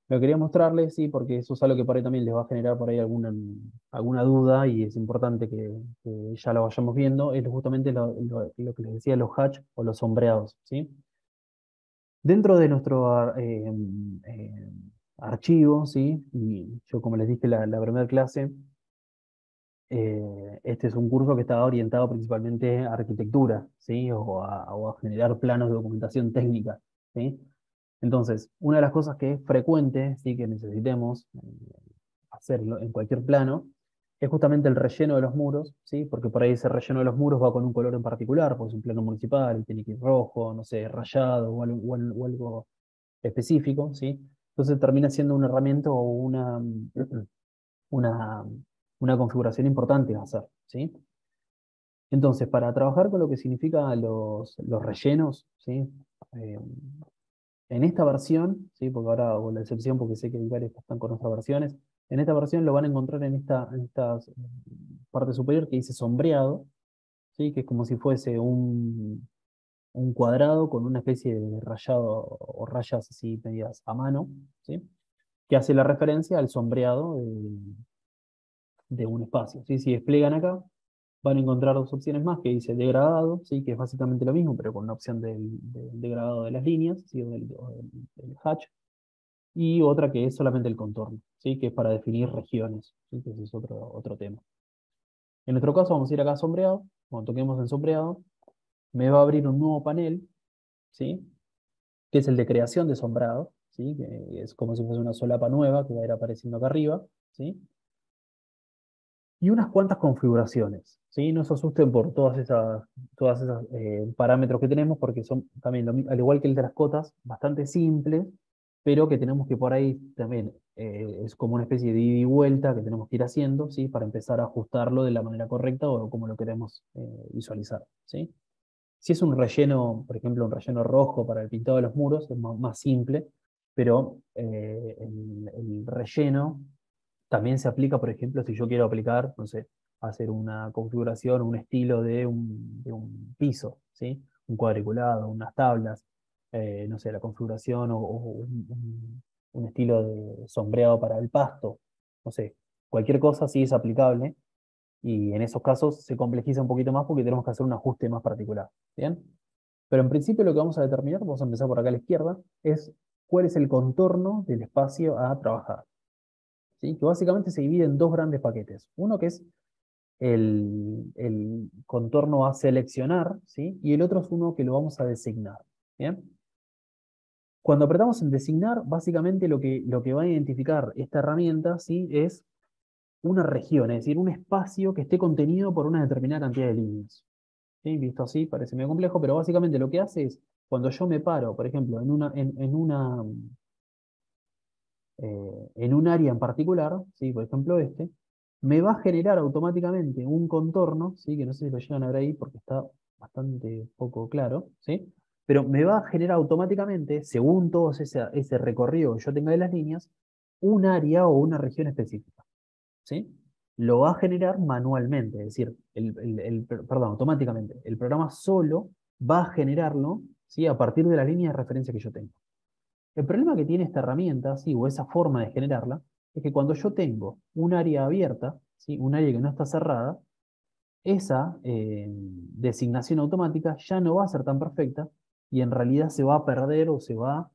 A: Lo quería mostrarles, sí, porque eso es algo que por ahí también les va a generar por ahí alguna duda y es importante que ya lo vayamos viendo. Es justamente lo que les decía, los hatch o los sombreados, ¿sí? Dentro de nuestro archivo, ¿sí? Y yo como les dije la primera clase, este es un curso que está orientado principalmente a arquitectura, ¿sí? O a generar planos de documentación técnica, ¿sí? Entonces, una de las cosas que es frecuente, ¿sí? Que necesitemos hacerlo en cualquier plano, es justamente el relleno de los muros, ¿sí? Porque por ahí ese relleno de los muros va con un color en particular, porque es un plano municipal, y tiene que ir rojo, no sé, rayado o algo específico, ¿sí? Entonces termina siendo una herramienta o una, una configuración importante a hacer, ¿sí? Entonces, para trabajar con lo que significa los rellenos, ¿sí? Eh, en esta versión, ¿sí? Porque ahora hago la excepción porque sé que hay varios que están con otras versiones, en esta versión lo van a encontrar en esta parte superior que dice sombreado, ¿sí? Que es como si fuese un cuadrado con una especie de rayado o rayas así medidas a mano, ¿sí? Que hace la referencia al sombreado de un espacio, ¿sí? Si despliegan acá, van a encontrar dos opciones más que dice degradado, ¿sí? Que es básicamente lo mismo, pero con una opción del degradado de las líneas, ¿sí? O del hatch, y otra que es solamente el contorno, ¿sí? Que es para definir regiones, ¿sí? Que ese es otro tema. En nuestro caso vamos a ir acá a sombreado, cuando toquemos en sombreado, me va a abrir un nuevo panel, ¿sí? Que es el de creación de sombreado, ¿sí? Que es como si fuese una solapa nueva que va a ir apareciendo acá arriba, ¿sí? Y unas cuantas configuraciones, ¿sí? No se asusten por todas esas parámetros que tenemos, porque son también, al igual que el de las cotas, bastante simples, pero que tenemos que por ahí también, es como una especie de ida y vuelta que tenemos que ir haciendo, ¿sí? Para empezar a ajustarlo de la manera correcta o como lo queremos visualizar, ¿sí? Si es un relleno, por ejemplo, un relleno rojo para el pintado de los muros, es más simple, pero el relleno también se aplica, por ejemplo, si yo quiero aplicar, no sé, hacer una configuración, un estilo de un piso, ¿sí? Un cuadriculado, unas tablas, no sé, la configuración o un estilo de sombreado para el pasto, no sé, cualquier cosa sí es aplicable y en esos casos se complejiza un poquito más porque tenemos que hacer un ajuste más particular, ¿bien? Pero en principio lo que vamos a determinar, vamos a empezar por acá a la izquierda, es cuál es el contorno del espacio a trabajar. ¿Sí? Que básicamente se divide en dos grandes paquetes. Uno que es el contorno a seleccionar, ¿sí? Y el otro es uno que lo vamos a designar. ¿Bien? Cuando apretamos en designar, básicamente lo que va a identificar esta herramienta, ¿sí? Es una región, es decir, un espacio que esté contenido por una determinada cantidad de líneas. ¿Sí? Visto así, parece medio complejo, pero básicamente lo que hace es, cuando yo me paro, por ejemplo, en un área en particular, ¿sí? Por ejemplo me va a generar automáticamente un contorno, ¿sí? Que no sé si lo llegan a ver ahí porque está bastante poco claro, ¿sí? Pero me va a generar automáticamente, según todo ese recorrido que yo tenga de las líneas, un área o una región específica, ¿sí? Lo va a generar manualmente, es decir, perdón, automáticamente. El programa solo va a generarlo, ¿sí? A partir de la línea de referencia que yo tengo. El problema que tiene esta herramienta, ¿sí? O esa forma de generarla, es que cuando yo tengo un área abierta, ¿sí? Un área que no está cerrada, esa designación automática ya no va a ser tan perfecta y en realidad se va a perder o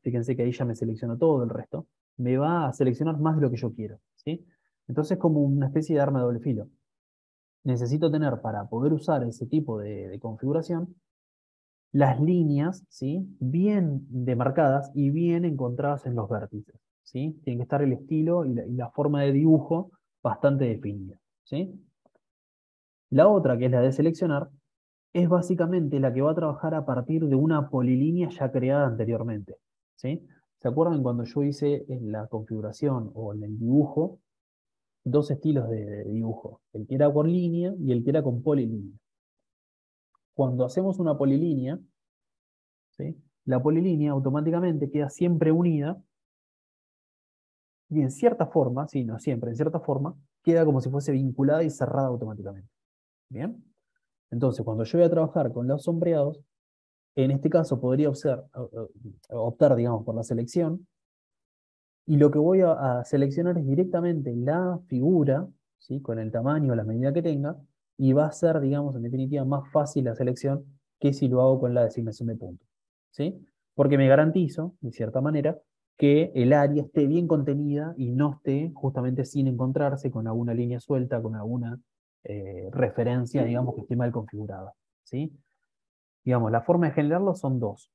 A: fíjense que ahí ya me seleccionó todo el resto, me va a seleccionar más de lo que yo quiero, ¿sí? Entonces como una especie de arma de doble filo. Necesito tener para poder usar ese tipo de configuración las líneas, ¿sí? Bien demarcadas y bien encontradas en los vértices, ¿sí? Tiene que estar el estilo y la forma de dibujo bastante definida, ¿sí? La otra, que es la de seleccionar, es básicamente la que va a trabajar a partir de una polilínea ya creada anteriormente, ¿sí? ¿Se acuerdan cuando yo hice en la configuración o en el dibujo dos estilos de dibujo? El que era por línea y el que era con polilínea. Cuando hacemos una polilínea, ¿sí? La polilínea automáticamente queda siempre unida y en cierta forma, sí, no siempre, en cierta forma, queda como si fuese vinculada y cerrada automáticamente. ¿Bien? Entonces, cuando yo voy a trabajar con los sombreados, en este caso podría optar, digamos, por la selección Y lo que voy a seleccionar es directamente la figura, ¿sí? Con el tamaño o la medida que tenga, y va a ser, digamos, en definitiva, más fácil la selección que si lo hago con la designación de puntos, ¿sí? Porque me garantizo, de cierta manera, que el área esté bien contenida y no esté justamente sin encontrarse con alguna línea suelta, con alguna referencia, digamos, que esté mal configurada, ¿sí? Digamos, la forma de generarlo son dos: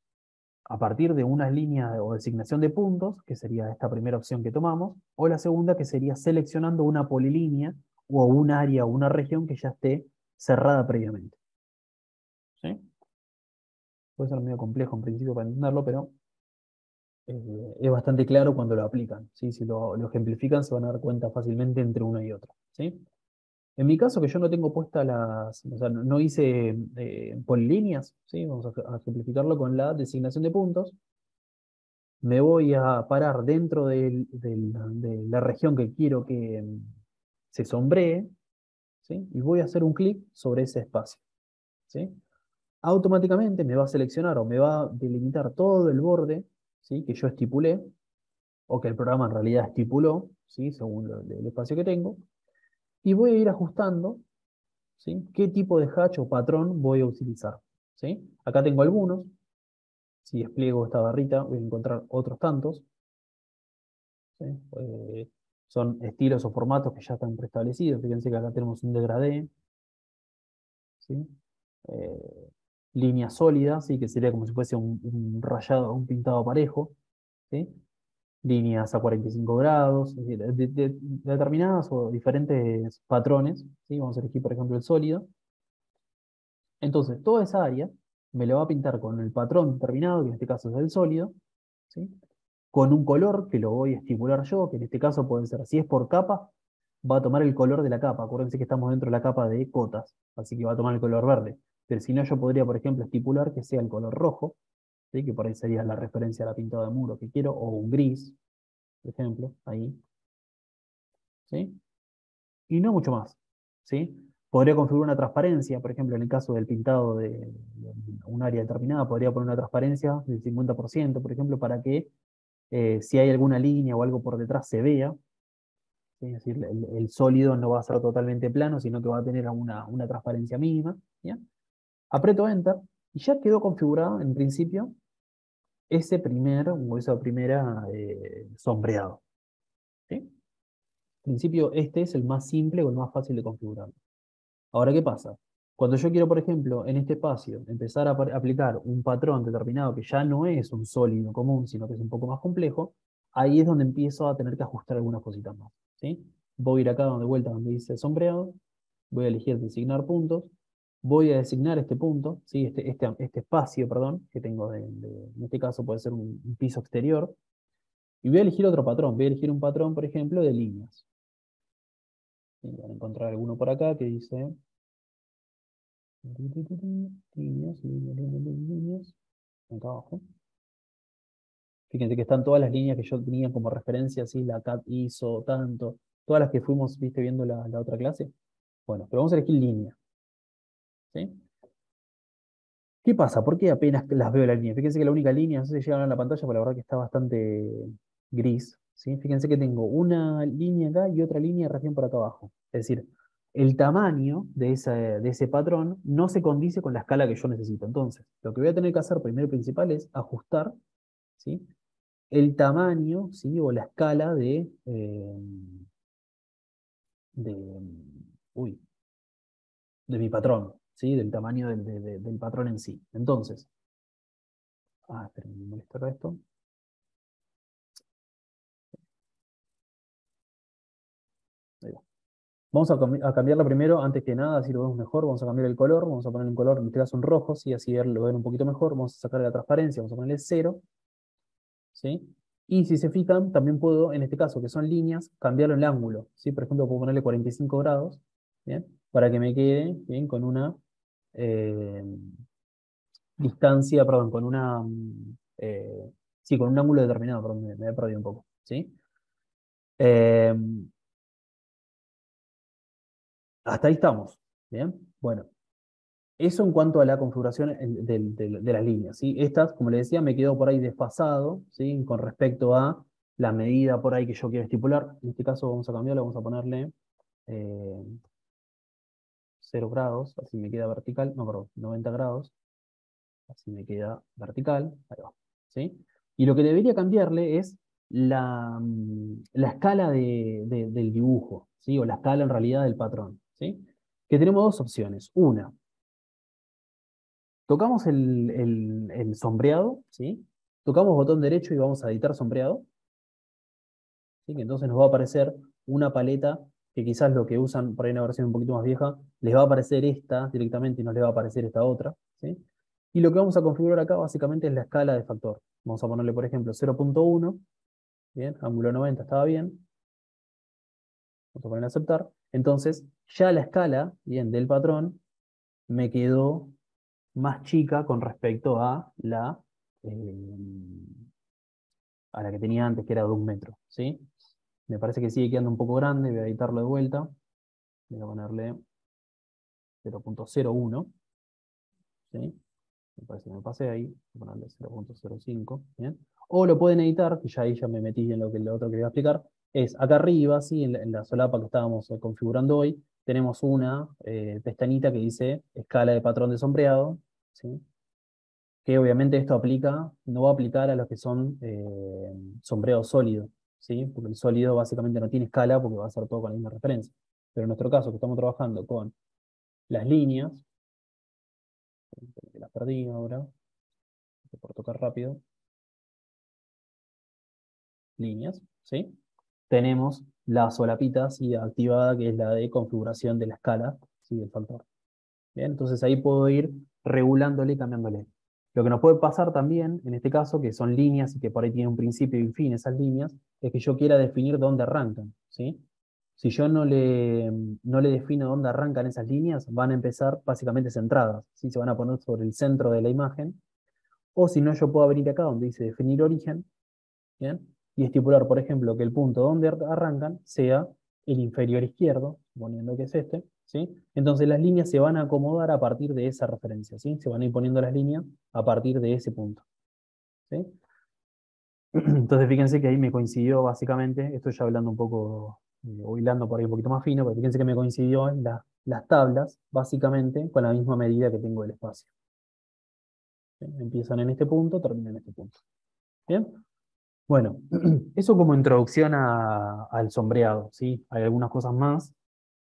A: a partir de unas líneas o designación de puntos, que sería esta primera opción que tomamos, o la segunda, que sería seleccionando una polilínea o un área o una región que ya esté cerrada previamente. ¿Sí? Puede ser medio complejo en principio para entenderlo, pero es bastante claro cuando lo aplican. ¿Sí? Si lo ejemplifican, se van a dar cuenta fácilmente entre una y otra. ¿Sí? En mi caso, que yo no tengo puestas o sea, no hice polilíneas, ¿sí? Vamos a ejemplificarlo con la designación de puntos. Me voy a parar dentro de la región que quiero que se sombree, ¿sí? Y voy a hacer un clic sobre ese espacio, ¿sí? Automáticamente me va a seleccionar o me va a delimitar todo el borde, ¿sí? Que yo estipulé, o que el programa en realidad estipuló, ¿sí? Según el espacio que tengo, y voy a ir ajustando, ¿sí? Qué tipo de hatch o patrón voy a utilizar, ¿sí? Acá tengo algunos. Si despliego esta barrita, voy a encontrar otros tantos. ¿Sí? Son estilos o formatos que ya están preestablecidos. Fíjense que acá tenemos un degradé, ¿sí? Eh, línea sólida, ¿sí? Que sería como si fuese un rayado, un pintado parejo, ¿sí? Líneas a 45 grados, es decir, determinadas o diferentes patrones, ¿sí? Vamos a elegir, por ejemplo, el sólido. Entonces, toda esa área me la va a pintar con el patrón determinado, que en este caso es el sólido, ¿sí? Con un color que lo voy a estipular yo, que en este caso puede ser, si es por capa, va a tomar el color de la capa. Acuérdense que estamos dentro de la capa de cotas, así que va a tomar el color verde. Pero si no, yo podría, por ejemplo, estipular que sea el color rojo, ¿sí? Que por ahí sería la referencia a la pintada de muro que quiero, o un gris, por ejemplo, ahí, ¿sí? Y no mucho más, ¿sí? Podría configurar una transparencia, por ejemplo, en el caso del pintado de un área determinada, podría poner una transparencia del 50%, por ejemplo, para que si hay alguna línea o algo por detrás se vea, ¿sí? Es decir, el sólido no va a ser totalmente plano, sino que va a tener una transparencia mínima, ¿ya? Aprieto Enter y ya quedó configurado en principio ese primer o esa primera sombreado, ¿sí? En principio este es el más simple o el más fácil de configurar. Ahora, ¿qué pasa? Cuando yo quiero, por ejemplo, en este espacio empezar a aplicar un patrón determinado que ya no es un sólido común, sino que es un poco más complejo, ahí es donde empiezo a tener que ajustar algunas cositas más, ¿sí? Voy a ir acá de vuelta donde dice sombreado, voy a elegir designar puntos, voy a designar este punto, ¿sí? Este espacio, perdón, que tengo en este caso puede ser un piso exterior, y voy a elegir otro patrón, voy a elegir un patrón, por ejemplo, de líneas. ¿Sí? Voy a encontrar alguno por acá que dice líneas, acá abajo. Fíjense que están todas las líneas que yo tenía como referencia, así, la CAT ISO, tanto, todas las que fuimos, viste, viendo la otra clase. Bueno, pero vamos a elegir línea, ¿sí? ¿Qué pasa? ¿Por qué apenas las veo la línea? Fíjense que la única línea, no sé si llegan a ver en la pantalla, pero la verdad que está bastante gris, ¿sí? Fíjense que tengo una línea acá y otra línea recién por acá abajo. Es decir, el tamaño de ese patrón no se condice con la escala que yo necesito. Entonces, lo que voy a tener que hacer primero y principal es ajustar, ¿sí? El tamaño, ¿sí? O la escala de, uy, de mi patrón, ¿sí? Del tamaño del patrón en sí. Entonces, esperen, me molesta esto. Ahí va. Vamos a cambiarla primero, antes que nada, así lo vemos mejor. Vamos a cambiar el color, vamos a poner un color, en este caso un rojo, ¿sí? Así lo ven un poquito mejor. Vamos a sacar la transparencia, vamos a ponerle 0, ¿sí? Y si se fijan, también puedo, en este caso, que son líneas, cambiarlo el ángulo, ¿sí? Por ejemplo, puedo ponerle 45 grados, ¿bien? Para que me quede, ¿bien? Con una eh, distancia, perdón, sí, con un ángulo determinado, perdón, me he perdido un poco, ¿sí? Eh, hasta ahí estamos, ¿bien? Bueno, eso en cuanto a la configuración de las líneas, ¿sí? Estas, como les decía, me quedo por ahí desfasado, ¿sí? Con respecto a la medida por ahí que yo quiero estipular. En este caso vamos a cambiarlo, vamos a ponerle 0 grados, así me queda vertical, no, perdón, 90 grados, así me queda vertical, ahí va, ¿sí? Y lo que debería cambiarle es la escala del dibujo, ¿sí? O la escala en realidad del patrón, ¿sí? Que tenemos dos opciones. Una, tocamos el sombreado, ¿sí? Tocamos botón derecho y vamos a editar sombreado, ¿sí? Que entonces nos va a aparecer una paleta que quizás lo que usan por ahí en una versión un poquito más vieja, les va a aparecer esta directamente y no les va a aparecer esta otra, ¿sí? Y lo que vamos a configurar acá básicamente es la escala de factor. Vamos a ponerle, por ejemplo, 0.1, bien, ángulo 90 estaba bien, vamos a poner aceptar. Entonces, ya la escala, bien, del patrón me quedó más chica con respecto eh, a la que tenía antes, que era de 1 metro, ¿sí? Me parece que sigue quedando un poco grande, voy a editarlo de vuelta. Voy a ponerle 0.01, ¿sí? Me parece que me pasé ahí, voy a ponerle 0.05, ¿bien? O lo pueden editar, que ya ahí ya me metí en lo otro que voy a explicar, es acá arriba, ¿sí? En la solapa que estábamos configurando hoy, tenemos una pestañita que dice escala de patrón de sombreado, ¿sí? Que obviamente esto aplica, no va a aplicar a los que son sombreados sólidos, ¿sí? Porque el sólido básicamente no tiene escala porque va a ser todo con la misma referencia. Pero en nuestro caso, que estamos trabajando con las líneas, que las perdí ahora, por tocar rápido, líneas, ¿sí? Tenemos la solapita ¿sí? Activada, que es la de configuración de la escala, ¿sí? Del factor. Bien, entonces ahí puedo ir regulándole y cambiándole. Lo que nos puede pasar también, en este caso, que son líneas y que por ahí tienen un principio y un fin esas líneas, es que yo quiera definir dónde arrancan, ¿sí? Si yo no le defino dónde arrancan esas líneas, van a empezar básicamente centradas, ¿sí? Se van a poner sobre el centro de la imagen. O si no, yo puedo venir acá donde dice definir origen, ¿bien? Y estipular, por ejemplo, que el punto donde arrancan sea el inferior izquierdo, suponiendo que es este, ¿sí? Entonces las líneas se van a acomodar a partir de esa referencia, ¿sí? Se van a ir poniendo las líneas a partir de ese punto, ¿sí? Entonces fíjense que ahí me coincidió básicamente, estoy ya hablando un poco, o hilando por ahí un poquito más fino, pero fíjense que me coincidió en las tablas, básicamente, con la misma medida que tengo del espacio. ¿Sí? Empiezan en este punto, terminan en este punto. ¿Bien? Bueno, eso como introducción al sombreado, ¿sí? Hay algunas cosas más,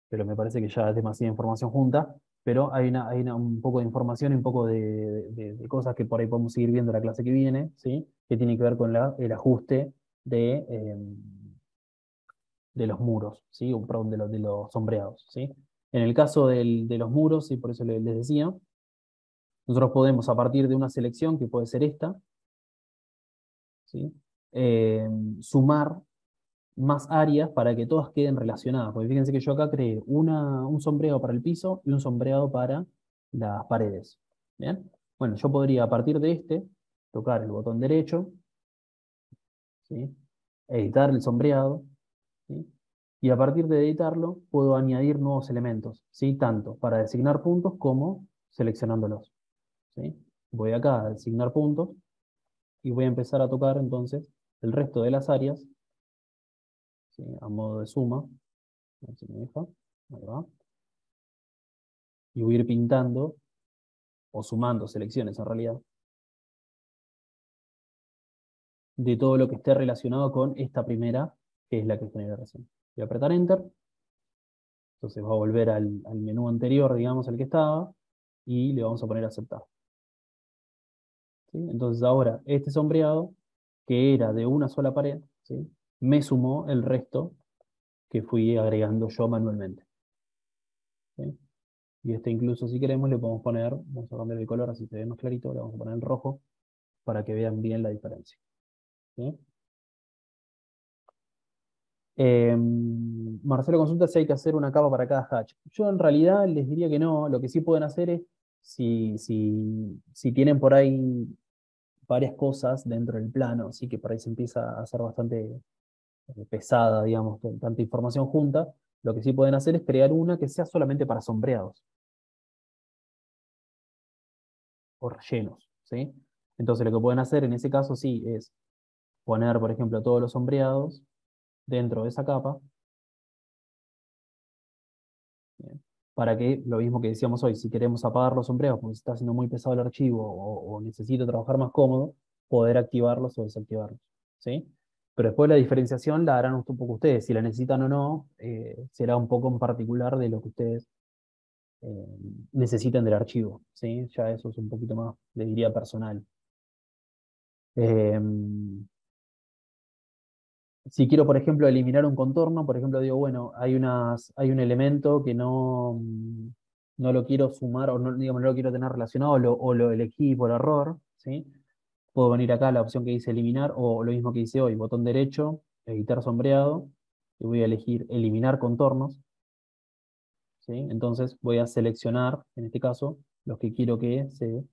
A: pero me parece que ya es demasiada información junta, pero un poco de información y un poco de cosas que por ahí podemos seguir viendo la clase que viene, ¿sí? Que tiene que ver con el ajuste de los muros, ¿sí? O, perdón, de los sombreados, ¿sí? En el caso de los muros, y por eso les decía, nosotros podemos, a partir de una selección, que puede ser esta, ¿sí? Eh, Sumar más áreas para que todas queden relacionadas. Porque fíjense que yo acá creé un sombreado para el piso y un sombreado para las paredes. ¿Bien? Bueno, yo podría a partir de tocar el botón derecho, ¿sí? Editar el sombreado, ¿sí? Y a partir de editarlo puedo añadir nuevos elementos, ¿sí? Tanto para designar puntos como seleccionándolos, ¿sí? Voy acá a designar puntos y voy a empezar a tocar entonces el resto de las áreas, ¿sí? A modo de suma. A ver si me deja. Ahí va. Y voy a ir pintando o sumando selecciones en realidad de todo lo que esté relacionado con esta primera, que es la que generé recién. Voy a apretar Enter, entonces va a volver al menú anterior, digamos, al que estaba, y le vamos a poner aceptar. ¿Sí? Entonces ahora, este sombreado, que era de una sola pared, ¿sí? Me sumó el resto que fui agregando yo manualmente. ¿Sí? Y este incluso, si queremos, le podemos poner, vamos a cambiar el color así se ve más clarito, le vamos a poner el rojo para que vean bien la diferencia. ¿Sí? Marcelo consulta si hay que hacer una capa para cada hatch. Yo en realidad les diría que no. Lo que sí pueden hacer es, si tienen por ahí varias cosas dentro del plano, sí que por ahí se empieza a hacer bastante pesada, digamos, con tanta información junta, lo que sí pueden hacer es crear una que sea solamente para sombreados o rellenos, ¿sí? Entonces lo que pueden hacer en ese caso sí es poner, por ejemplo, todos los sombreados dentro de esa capa, ¿bien? Para que, lo mismo que decíamos hoy, si queremos apagar los sombreados porque se está haciendo muy pesado el archivo o necesito trabajar más cómodo, poder activarlos o desactivarlos, ¿sí? Pero después la diferenciación la harán un poco ustedes, si la necesitan o no, será un poco en particular de lo que ustedes eh, necesiten del archivo, ¿sí? Ya eso es un poquito más, le diría, personal. Eh, si quiero, por ejemplo, eliminar un contorno, por ejemplo, digo, bueno, hay un elemento que no lo quiero sumar o no, digamos, no lo quiero tener relacionado o lo elegí por error, ¿sí? Puedo venir acá a la opción que dice eliminar o lo mismo que dice hoy, botón derecho, editar sombreado, y voy a elegir eliminar contornos, ¿sí? Entonces voy a seleccionar, en este caso, los que quiero que se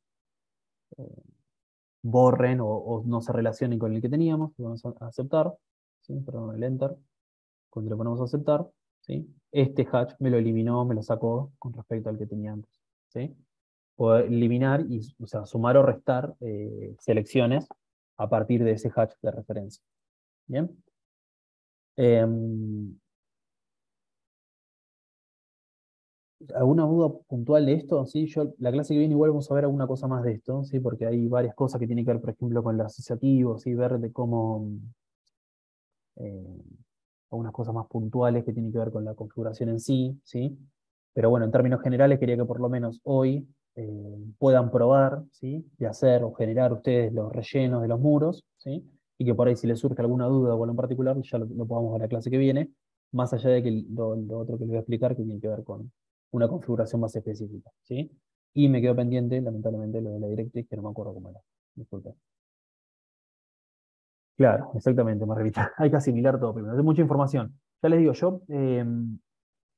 A: borren o no se relacionen con el que teníamos, vamos a aceptar, ¿sí? Perdón, el enter. Cuando le ponemos a aceptar, ¿sí? Este hatch me lo eliminó, me lo sacó con respecto al que tenía antes, ¿sí? Puedo eliminar y, o sea, sumar o restar selecciones a partir de ese hatch de referencia. ¿Bien? Em, ¿Alguna duda puntual de esto? Sí, yo la clase que viene igual vamos a ver alguna cosa más de esto, ¿sí? Porque hay varias cosas que tienen que ver, por ejemplo, con el asociativo, ¿sí? Ver de cómo eh, algunas cosas más puntuales que tienen que ver con la configuración en sí, ¿sí? Pero bueno, en términos generales quería que por lo menos hoy puedan probar, ¿sí? Y hacer o generar ustedes los rellenos de los muros, ¿sí? Y que por ahí si les surge alguna duda o algo en particular, ya lo podamos ver la clase que viene, más allá de que lo otro que les voy a explicar que tiene que ver con una configuración más específica, ¿sí? Y me quedo pendiente, lamentablemente, lo de la directriz, que no me acuerdo cómo era. Disculpen. Claro, exactamente, Margarita. Hay que asimilar todo primero. Es mucha información. Ya les digo, yo,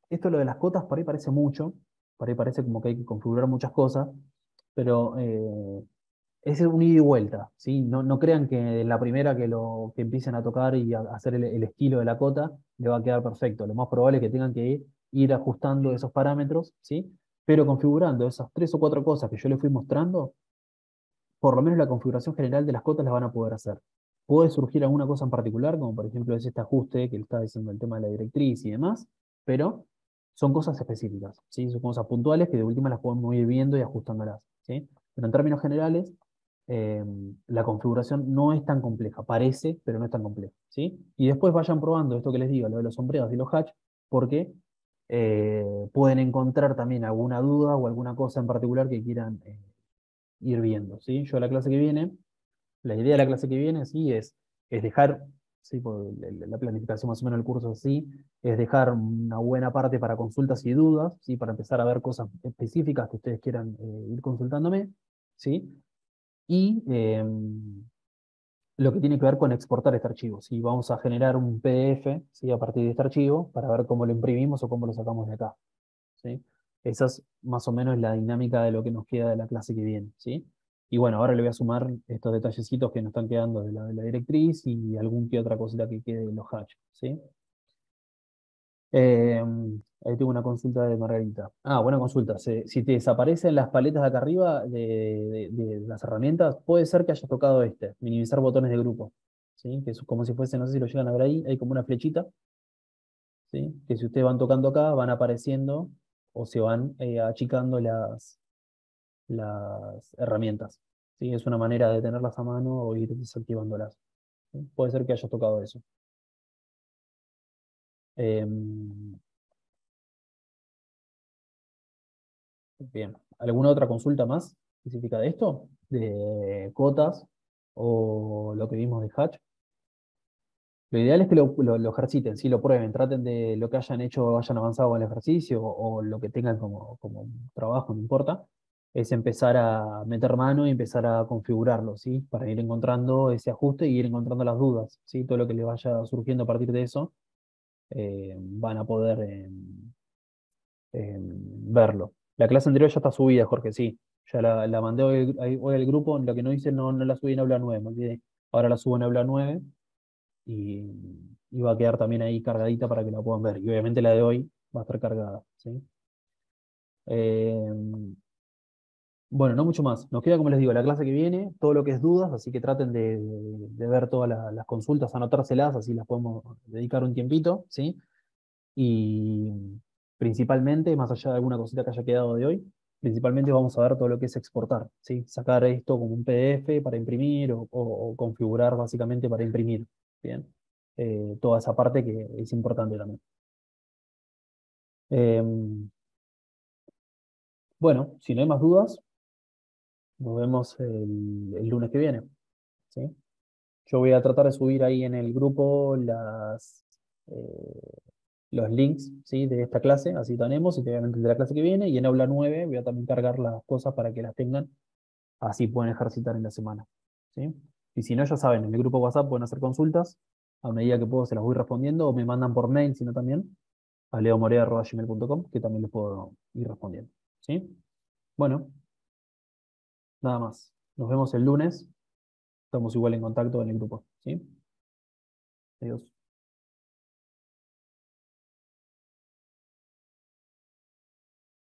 A: esto lo de las cotas, por ahí parece mucho, por ahí parece como que hay que configurar muchas cosas, pero es un ida y vuelta, ¿sí? No crean que la primera que empiecen a tocar y a hacer el estilo de la cota le va a quedar perfecto. Lo más probable es que tengan que ir ajustando esos parámetros, ¿sí? Pero configurando esas tres o cuatro cosas que yo les fui mostrando, por lo menos la configuración general de las cotas las van a poder hacer. Puede surgir alguna cosa en particular, como por ejemplo es este ajuste que le estaba diciendo el tema de la directriz y demás, pero son cosas específicas, ¿sí? Son cosas puntuales que de última las podemos ir viendo y ajustándolas, ¿sí? Pero en términos generales, eh, la configuración no es tan compleja, parece, pero no es tan compleja, ¿sí? Y después vayan probando esto que les digo, lo de los sombreados y los hatch, porque pueden encontrar también alguna duda o alguna cosa en particular que quieran ir viendo, ¿sí? Yo la clase que viene, la idea de la clase que viene, sí, es dejar, sí, por la planificación más o menos del curso así, es dejar una buena parte para consultas y dudas, ¿sí? Para empezar a ver cosas específicas que ustedes quieran ir consultándome, ¿sí? Y lo que tiene que ver con exportar este archivo, ¿sí? Vamos a generar un PDF, ¿sí? A partir de este archivo para ver cómo lo imprimimos o cómo lo sacamos de acá, ¿sí? Esa es más o menos la dinámica de lo que nos queda de la clase que viene, ¿sí? Y bueno, ahora le voy a sumar estos detallecitos que nos están quedando de la directriz y algún que otra cosita que quede de los hatch, ¿sí? Eh, Ahí tengo una consulta de Margarita. Ah, buena consulta. Si te desaparecen las paletas de acá arriba de las herramientas, puede ser que hayas tocado minimizar botones de grupo, ¿sí? Que es como si fuese, no sé si lo llegan a ver ahí, hay como una flechita, ¿sí? Que si ustedes van tocando acá, van apareciendo o se van achicando las herramientas, ¿sí? Es una manera de tenerlas a mano o ir desactivándolas, ¿sí? Puede ser que hayas tocado eso. Bien, ¿alguna otra consulta más específica de esto? ¿De cotas o lo que vimos de Hatch? Lo ideal es que lo ejerciten, ¿sí? Lo prueben, traten de lo que hayan hecho, hayan avanzado en el ejercicio o lo que tengan como trabajo, no importa, es empezar a meter mano y empezar a configurarlo, ¿sí? Para ir encontrando ese ajuste y ir encontrando las dudas, ¿sí? Todo lo que les vaya surgiendo a partir de eso, van a poder verlo. La clase anterior ya está subida, Jorge, sí. Ya la mandé hoy al grupo, lo que no hice no la subí en aula 9 me olvidé. Ahora la subo en aula 9 y, y va a quedar también ahí cargadita para que la puedan ver. Y obviamente la de hoy va a estar cargada, ¿sí? Eh, Bueno, no mucho más. Nos queda, como les digo, la clase que viene, todo lo que es dudas, así que traten de ver todas las consultas, anotárselas, así las podemos dedicar un tiempito, ¿sí? Y principalmente, más allá de alguna cosita que haya quedado de hoy, principalmente vamos a ver todo lo que es exportar, ¿sí? Sacar esto como un PDF para imprimir o configurar básicamente para imprimir, ¿bien? Toda esa parte que es importante también. Em, bueno, si no hay más dudas, nos vemos el lunes que viene, ¿sí? Yo voy a tratar de subir ahí en el grupo los links, ¿sí? De esta clase, así tenemos, y obviamente de la clase que viene, y en aula 9 voy a también cargar las cosas para que las tengan, así pueden ejercitar en la semana, ¿sí? Y si no, ya saben, en el grupo WhatsApp pueden hacer consultas, a medida que puedo se las voy respondiendo, o me mandan por mail, sino también, a leomorea.gmail.com, que también les puedo ir respondiendo, ¿sí? Bueno, nada más. Nos vemos el lunes, estamos igual en contacto en el grupo, ¿sí? Adiós.